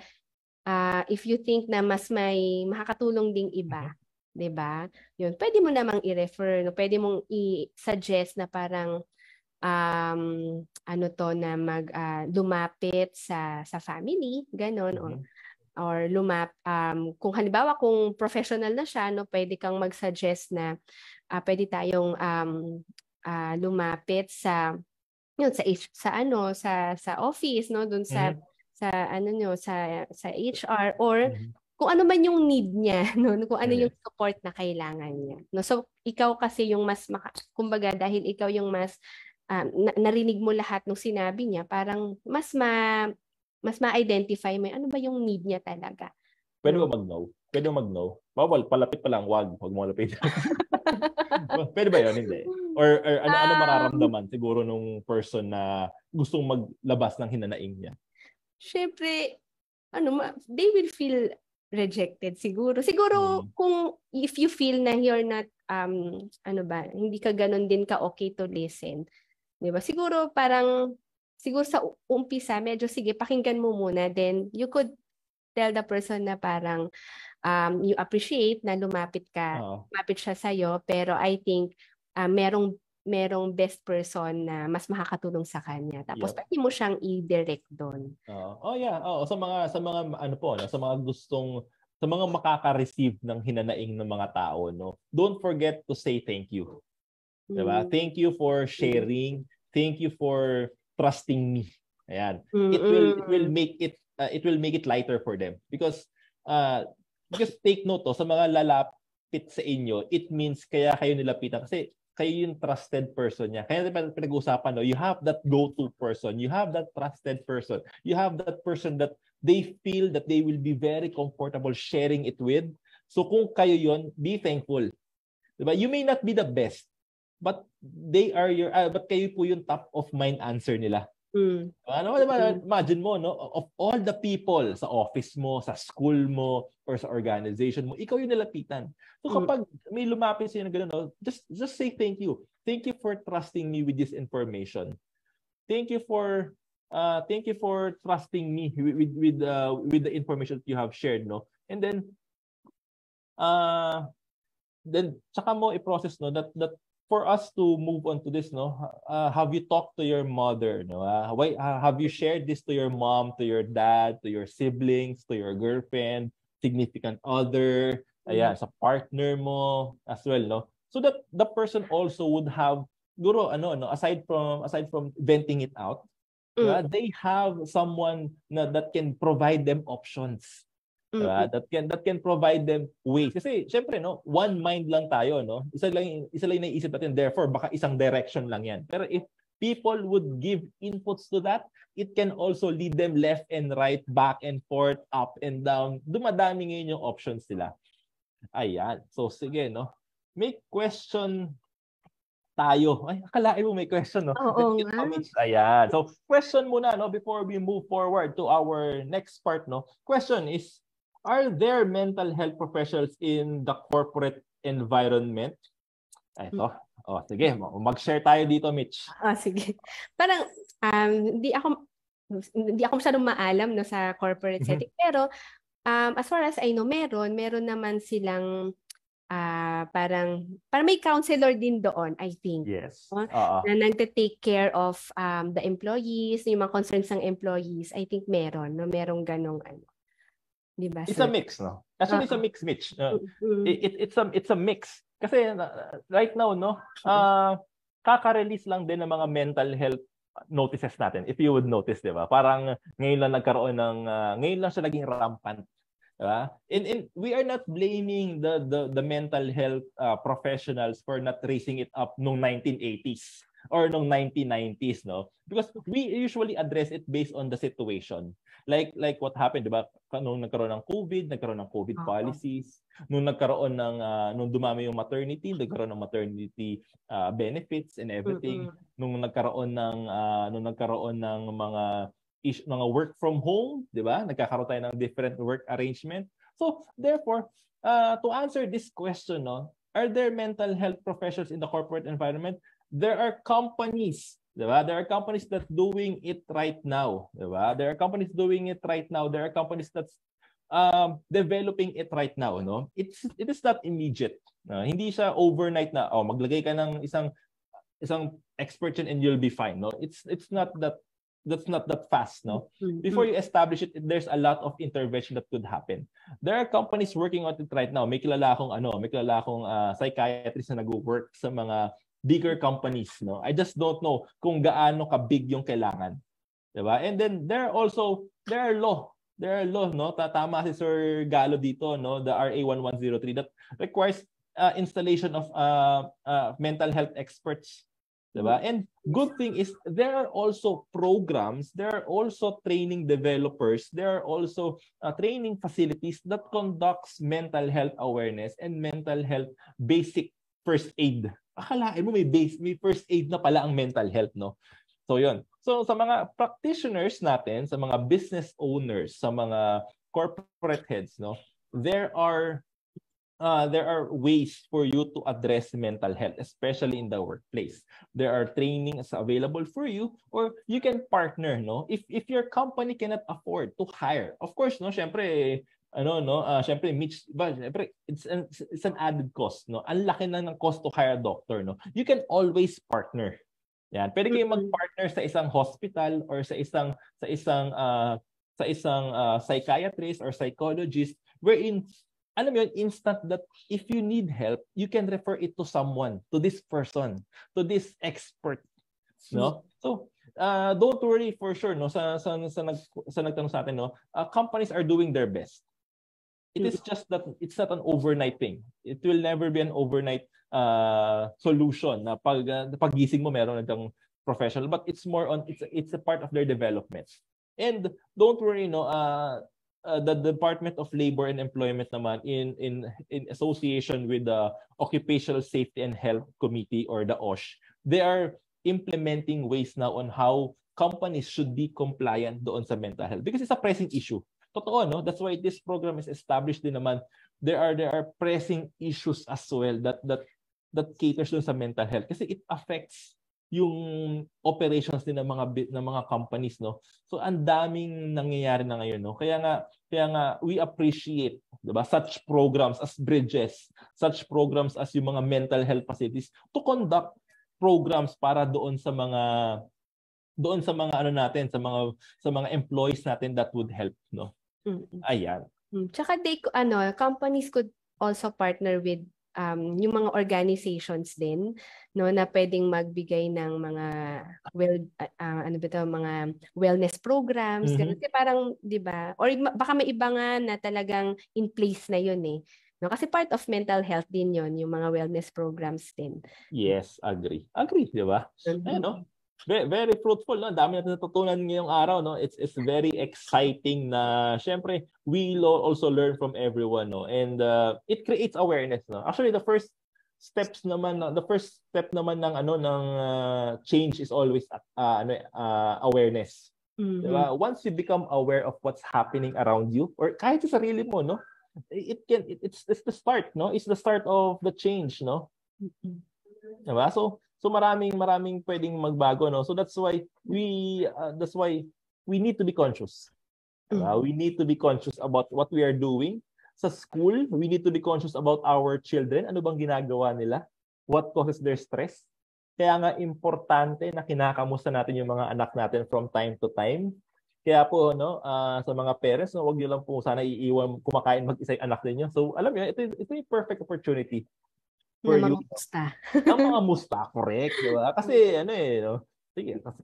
if you think na mas may makakatulong ding iba, 'di ba? Yun, pwede mo namang i-refer, no? Pwede mong i-suggest na parang na lumapit sa family, ganon, or kung halimbawa kung professional na siya, no, pwede kang mag-suggest na pwede tayong lumapit sa office, no, dun sa HR, or kung ano man yung need niya, no, kung ano yung support na kailangan niya, no. So ikaw kasi yung mas kumbaga dahil ikaw yung mas narinig mo lahat ng sinabi niya, parang mas ma-identify mo ano ba yung need niya talaga. Pwede mo mag-know? Pwede mo mag-know? Bawal, palapit pa lang, wag mo lapit. Pwede ba yun? Hindi. Or ano mararamdaman siguro nung person na gustong maglabas ng hinanaing niya? Siyempre, they will feel rejected siguro. Siguro kung if you feel na you're not hindi ka ganun din ka okay to listen. 'Di ba? Siguro sa umpisa medyo sige pakinggan mo muna, then you could tell the person na parang you appreciate na lumapit siya sa iyo, pero I think merong best person na mas makakatulong sa kanya. Tapos pwede mo siyang i-direct doon. Sa mga makaka-receive ng hinanaing ng mga tao, no. Don't forget to say thank you. Diba? Thank you for sharing. Thank you for trusting me. Ayan. It will make it lighter for them because take note sa mga lalapit sa inyo, it means kaya kayo nilapitan kasi kayo yung trusted person niya. Kaya pinag-uusapan, no, you have that go-to person. You have that trusted person. You have that person that they feel that they will be very comfortable sharing it with. So kung kayo yon, be thankful. Diba? You may not be the best, but they are but kayo po yung top of mind answer nila. Imagine mo, no, of all the people sa office mo, sa school mo, or sa organization mo, ikaw yung nilapitan. So kapag may lumapit sa'yo na gano'n, no, just say thank you. Thank you for trusting me with this information. Thank you for trusting me with the information that you have shared, no. And then saka mo i-process, no, that for us to move on to this, no, have you talked to your mother, no? Why have you shared this to your mom, to your dad, to your siblings, to your girlfriend, significant other, sa partner mo as well, no? So that the person also would have, aside from venting it out, they have someone that can provide them options. That can provide them ways. Kasi syempre, no, one mind lang tayo, no. Isa lang naiisip natin, therefore baka isang direction lang 'yan. Pero if people would give inputs to that, it can also lead them left and right, back and forth, up and down. Dumadami ngayon yung options nila. Ayan. So sige, no. May question tayo. Ay, akalain mo may question, no? Oo nga. Ayan. So question muna, no, before we move forward to our next part, no. Question is, are there mental health professionals in the corporate environment? Ito. Sige. Mag-share tayo dito, Mitch. Sige. Parang, hindi ako masyadong maalam, no, sa corporate setting. Pero, as far as I know, meron naman silang parang may counselor din doon, I think. Yes. Na nagte-take care of the employees, yung mga concerns ng employees. I think merong ganong Diba? It's a mix, no? Actually, it's a mix, Mitch. It's a mix. Kasi right now, no, kaka-release lang din ng mga mental health notices natin. If you would notice, di ba? Parang ngayon lang ngayon lang siya naging rampant. Diba? And we are not blaming the mental health professionals for not raising it up noong 1980s. or nung 1990s, no? Because we usually address it based on the situation. Like what happened, di ba? Nung nagkaroon ng COVID policies, nung nagkaroon ng nung dumami yung maternity, nagkaroon ng maternity benefits and everything. Nung nagkaroon ng mga work from home, di ba? Nagkakaroon tayo ng different work arrangement. So, therefore, to answer this question, no, are there mental health professionals in the corporate environment? There are companies, di ba? There are companies that doing it right now, di ba? There are companies doing it right now. There are companies that's developing it right now, no? It is not immediate. Hindi siya overnight na maglagay ka ng isang expert and you'll be fine, no? It's not that. That's not that fast, no? Before you establish it, there's a lot of intervention that could happen. There are companies working on it right now. May kilala akong psychiatrist na nag-work sa mga bigger companies, no? I just don't know kung gaano ka-big yung kailangan. Diba? And then there are law, no? Tama si Sir Galo dito, no? The RA 1103 that requires installation of mental health experts. Diba? And good thing is there are also programs, there are also training developers, there are also training facilities that conducts mental health awareness and mental health basic first aid. Akalain mo may first aid na pala ang mental health, no? So yun. So sa mga practitioners natin, sa mga business owners, sa mga corporate heads, no, there are ways for you to address mental health, especially in the workplace. There are trainings available for you, or you can partner, no? If your company cannot afford to hire, of course, no, syempre it's an added cost, no? Ang laki na ng cost to hire a doctor, no? You can always partner. Yan, pwede kayong mag-partner sa isang hospital or sa isang psychiatrist or psychologist, wherein alam mo yun, instant that if you need help, you can refer it to someone, to this person, to this expert, no? So, don't worry for sure, no? Sa nagtanong sa atin, no? Companies are doing their best. It is just that it's not an overnight thing. It will never be an overnight solution na pagising mo meron ng professional, but it's more on it's a part of their development. And don't worry, no, the Department of Labor and Employment naman in association with the Occupational Safety and Health Committee or the OSH, they are implementing ways now on how companies should be compliant doon sa mental health because it's a pressing issue. Totoo, no? That's why this program is established din naman. There are pressing issues as well that caters doon sa mental health kasi it affects yung operations din ng mga companies, no. So ang daming nangyayari na ngayon, no. Kaya nga we appreciate, 'di ba, such programs as Bridges, such programs as yung mga mental health facilities to conduct programs para doon sa mga sa mga employees natin that would help, no. Ayan. Tsaka companies could also partner with yung mga organizations din, no, na pwedeng magbigay ng mga mga wellness programs, kasi parang 'di ba, or baka may iba nga na talagang in place na yun no, kasi part of mental health din yon yung mga wellness programs din. Yes, agree 'di ba? No? Very fruitful, no? Dami natin natutunan ngayong araw, no? It's very exciting na syempre we also learn from everyone, no? And it creates awareness, no? Actually, the first step naman ng change is always awareness. Diba? Once you become aware of what's happening around you or kahit sa sarili mo, no? It's the start, no? It's the start of the change, no? Diba? So maraming pwedeng magbago, no? So that's why we need to be conscious. We need to be conscious about what we are doing sa school. We need to be conscious about our children. Ano bang ginagawa nila? What causes their stress? Kaya nga importante na kinakamusta natin yung mga anak natin from time to time. Kaya po, no, sa mga parents, no, wag niyo lang po sana iiwan kumakain mag-isa yung anak niyo. So alam niyo, ito yung perfect opportunity for you. Mga musta, correct, diba? Kasi no? Sige, kasi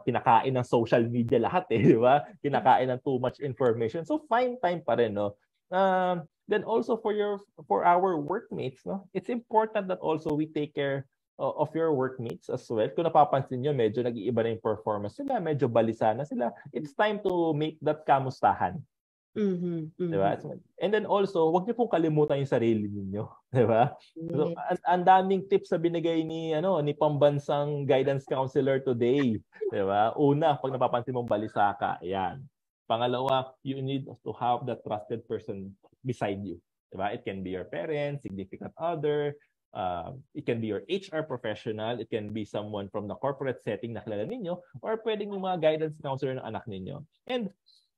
kinakain ng social media lahat diba? Kinakain ng too much information. So find time pa rin, no? Then also for our workmates, no? It's important that also we take care of your workmates as well. Kung napapansin nyo, medyo nag-iiba na yung performance nila, medyo balisa na sila. It's time to make that kamustahan. Diba? And then also, wag niyo pong kalimutan yung sarili niyo, diba? So, ang daming tips na binigay ni pambansang guidance counselor today, diba? Una, pag napapansin mong balisa ka, ayan. Pangalawa, you need to have that trusted person beside you, diba? It can be your parents, significant other, it can be your HR professional, it can be someone from the corporate setting na kilala ninyo, or pwedeng yung mga guidance counselor ng anak ninyo. And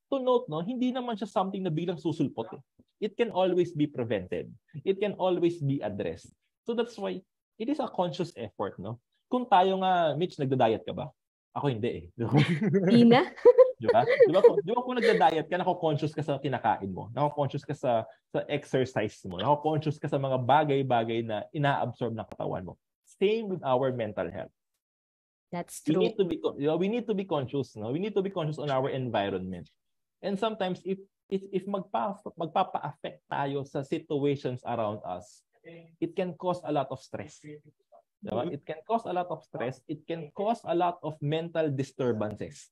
to note, hindi naman siya something na biglang susulpot. It can always be prevented. It can always be addressed. So that's why it is a conscious effort, no? Kung tayo nga, Mitch, nagda-diet ka ba? Ako hindi Hindi na. Diba? Di ba kung nagda-diet ka, nako-conscious ka sa kinakain mo. Nako-conscious ka sa exercise mo. Nako-conscious ka sa mga bagay-bagay na ina-absorb ng katawan mo. Same with our mental health. That's true. We need to be conscious, no? We need to be conscious on our environment. And sometimes if magpapa-affect tayo sa situations around us, it can cause a lot of stress. Diba? It can cause a lot of stress. It can cause a lot of mental disturbances.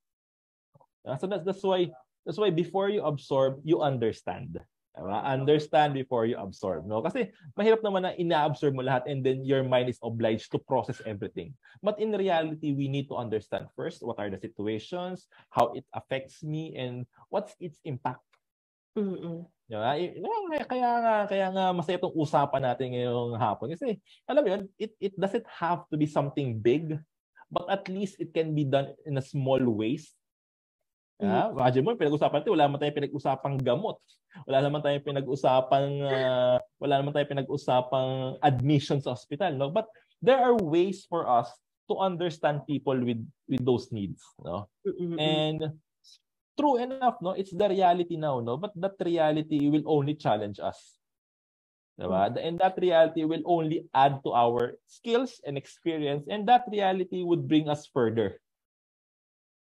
So that's why before you absorb, you understand. Diba? Understand before you absorb. No? Kasi mahirap naman na ina-absorb mo lahat and then your mind is obliged to process everything. But in reality, we need to understand first what are the situations, how it affects me, and what's its impact. Diba? Kaya nga masaya itong usapan natin ngayong hapon. Kasi alam mo yun, it doesn't have to be something big, but at least it can be done in a small ways. Imagine mo, pinag-usapan natin, wala naman tayong pinag-usapang gamot. Wala naman tayong pinag-usapang admission sa hospital, no? But there are ways for us to understand people with those needs, no? And true enough, no, it's the reality now, no? But that reality will only challenge us. Diba? And that reality will only add to our skills and experience, and that reality would bring us further.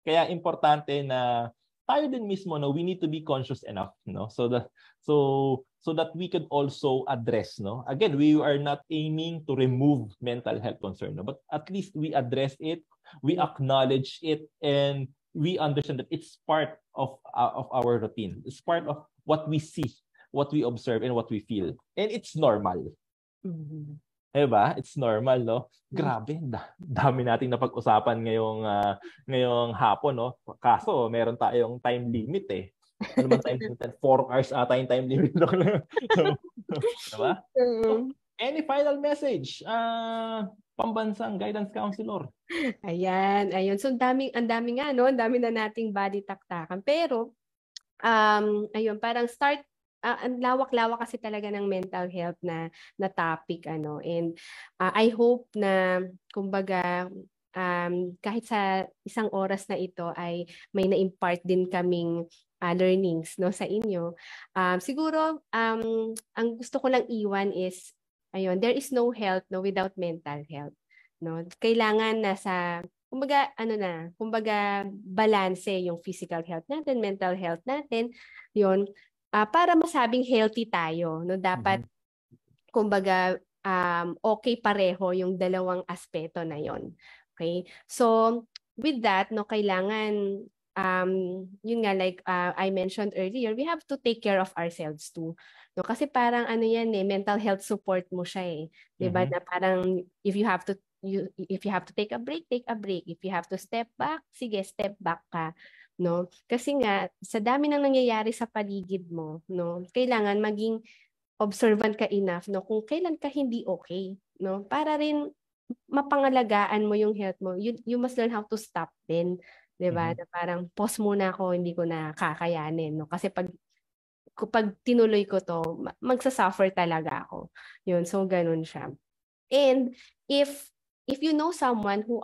Kaya importante na tayo din mismo, no, we need to be conscious enough, no, so that we can also address, no. Again, we are not aiming to remove mental health concern, no, but at least we address it, we acknowledge it, and we understand that it's part of our routine. It's part of what we see, what we observe, and what we feel, and it's normal. Diba? It's normal, no? Grabe, dami nating napag-usapan ngayong hapon, no? Kaso, meron tayong time limit, eh. Ano ba time limit? 4 hours ata yung time limit. Diba? Any final message? Pambansang guidance counselor. Ayun. So, ang dami nga, no? Ang dami na nating body taktakan. Pero, ayun, parang start. Ang lawak-lawak kasi talaga ng mental health na topic, ano. And I hope na kumbaga kahit sa isang oras na ito ay may na-impart din kaming learnings, no, sa inyo. Siguro ang gusto ko lang iwan is ayun, there is no health, no, without mental health, no. Kailangan nasa kumbaga balanse yung physical health natin, mental health natin, yon. Para masabing healthy tayo, no, dapat kumbaga okay pareho yung dalawang aspeto na yon. Okay? So with that, no, kailangan yun nga, like I mentioned earlier, we have to take care of ourselves too. No, kasi parang yan mental health support mo siya, 'di ba? Na parang if you have to take a break, take a break. If you have to step back, sige, step back ka. No, kasi nga sa dami nang nangyayari sa paligid mo, no, kailangan maging observant ka enough, no, kung kailan ka hindi okay, no, para rin mapangalagaan mo yung health mo. You must learn how to stop din, 'di ba? Na parang pause muna ako, hindi ko na kakayanin, no, kasi pag tinuloy ko to, magsasuffer talaga ako. Yun, so ganun siya. And if you know someone who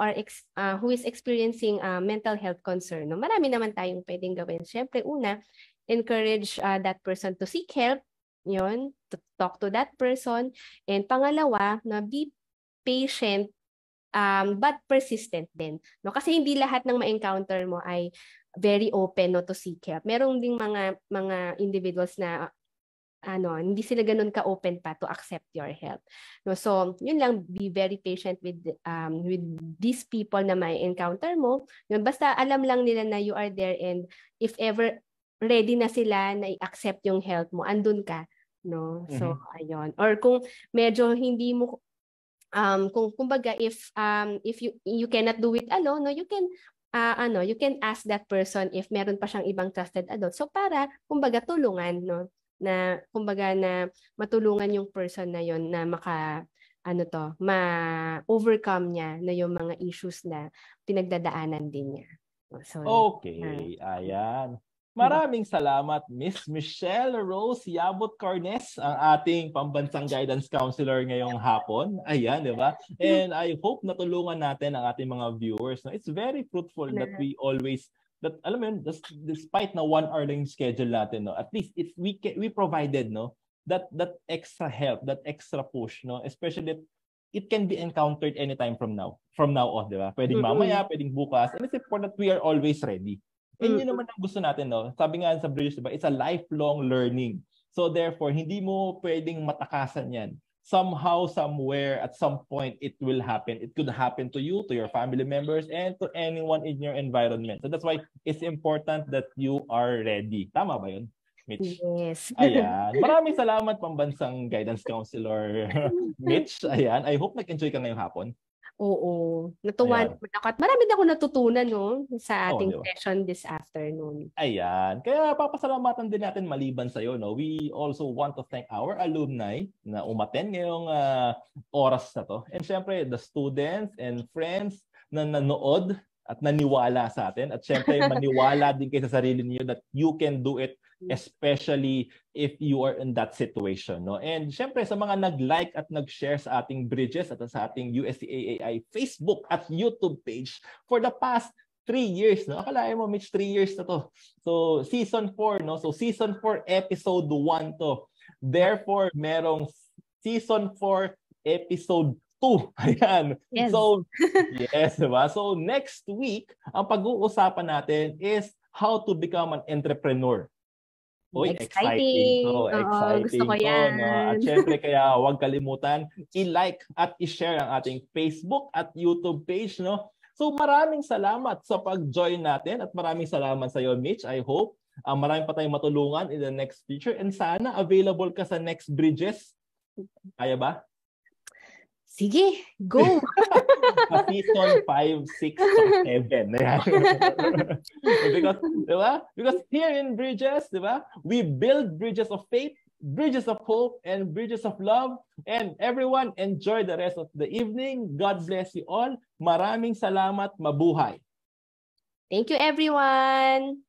is experiencing mental health concern, no, marami naman tayong pwedeng gawin. Siyempre, una, encourage that person to seek help, yun, to talk to that person. And pangalawa, na be patient but persistent din. No? Kasi hindi lahat ng ma-encounter mo ay very open, no, to seek help. Merong ding mga individuals na hindi sila ganun ka-open pa to accept your help. No, so, yun lang, be very patient with these people na may encounter mo. Yun, basta alam lang nila na you are there, and if ever ready na sila na i-accept yung help mo, andun ka, no? So, ayun. Or kung medyo hindi mo kung kumbaga if you cannot do it alone, no, you can you can ask that person if meron pa siyang ibang trusted adult. So para kumbaga tulungan, no, na kumbaga na matulungan yung person na yon na ma-overcome niya na yung mga issues na pinagdadaanan din niya. So, okay, ayan. Maraming salamat, Miss Michelle Rose Yabut Carnes, ang ating pambansang guidance counselor ngayong hapon. Ayan, di ba? And I hope natulungan natin ang ating mga viewers. No? It's very fruitful that we always, that alam mo yun, despite na 1 hour lang yung schedule natin, no, at least we provided, no, that extra help, that extra push, no, especially that it can be encountered anytime from now on, di ba? Pwedeng mamaya, pwedeng bukas, and it's important that we are always ready. And yun naman ang gusto natin, no? Sabi nga sa Bridges, diba? It's a lifelong learning. So therefore, hindi mo pwedeng matakasan yan. Somehow, somewhere, at some point, it will happen. It could happen to you, to your family members, and to anyone in your environment. So that's why it's important that you are ready. Tama ba yun, Mitch? Yes. Ayan. Maraming salamat, pambansang guidance counselor Mitch. Ayan. I hope nag-enjoy ka ngayong hapon. Oo. Natuwa at marami na ako natutunan, no, sa ating session this afternoon. Ayan. Kaya papasalamatan din natin maliban sa iyo, no. We also want to thank our alumni na umattend ngayong oras na to. And syempre the students and friends na nanood at naniwala sa atin. At syempre maniwala din kayo sa sarili niyo that you can do it, especially if you are in that situation, no? And syempre sa mga nag-like at nag-share sa ating Bridges at sa ating UST-AAI Facebook at YouTube page for the past 3 years, no? Akalain mo, Mitch, 3 years na to. So season 4, no? So season 4 episode 1 to. Therefore, merong season 4 episode 2. Ayan. Yes. So, yes, diba? So next week, ang pag-uusapan natin is how to become an entrepreneur. Uy, exciting. So, exciting. Gusto ko yan. No? At syempre, kaya huwag kalimutan, i-like at i-share ang ating Facebook at YouTube page, no? So, maraming salamat sa pag-join natin at maraming salamat sa iyo, Mitch. I hope marami pa tayong matulungan in the next future, and sana available ka sa next Bridges. Kaya ba? Sige, go! Season 5, 6, 7. Because here in Bridges, diba, we build bridges of faith, bridges of hope, and bridges of love. And everyone, enjoy the rest of the evening. God bless you all. Maraming salamat. Mabuhay. Thank you, everyone.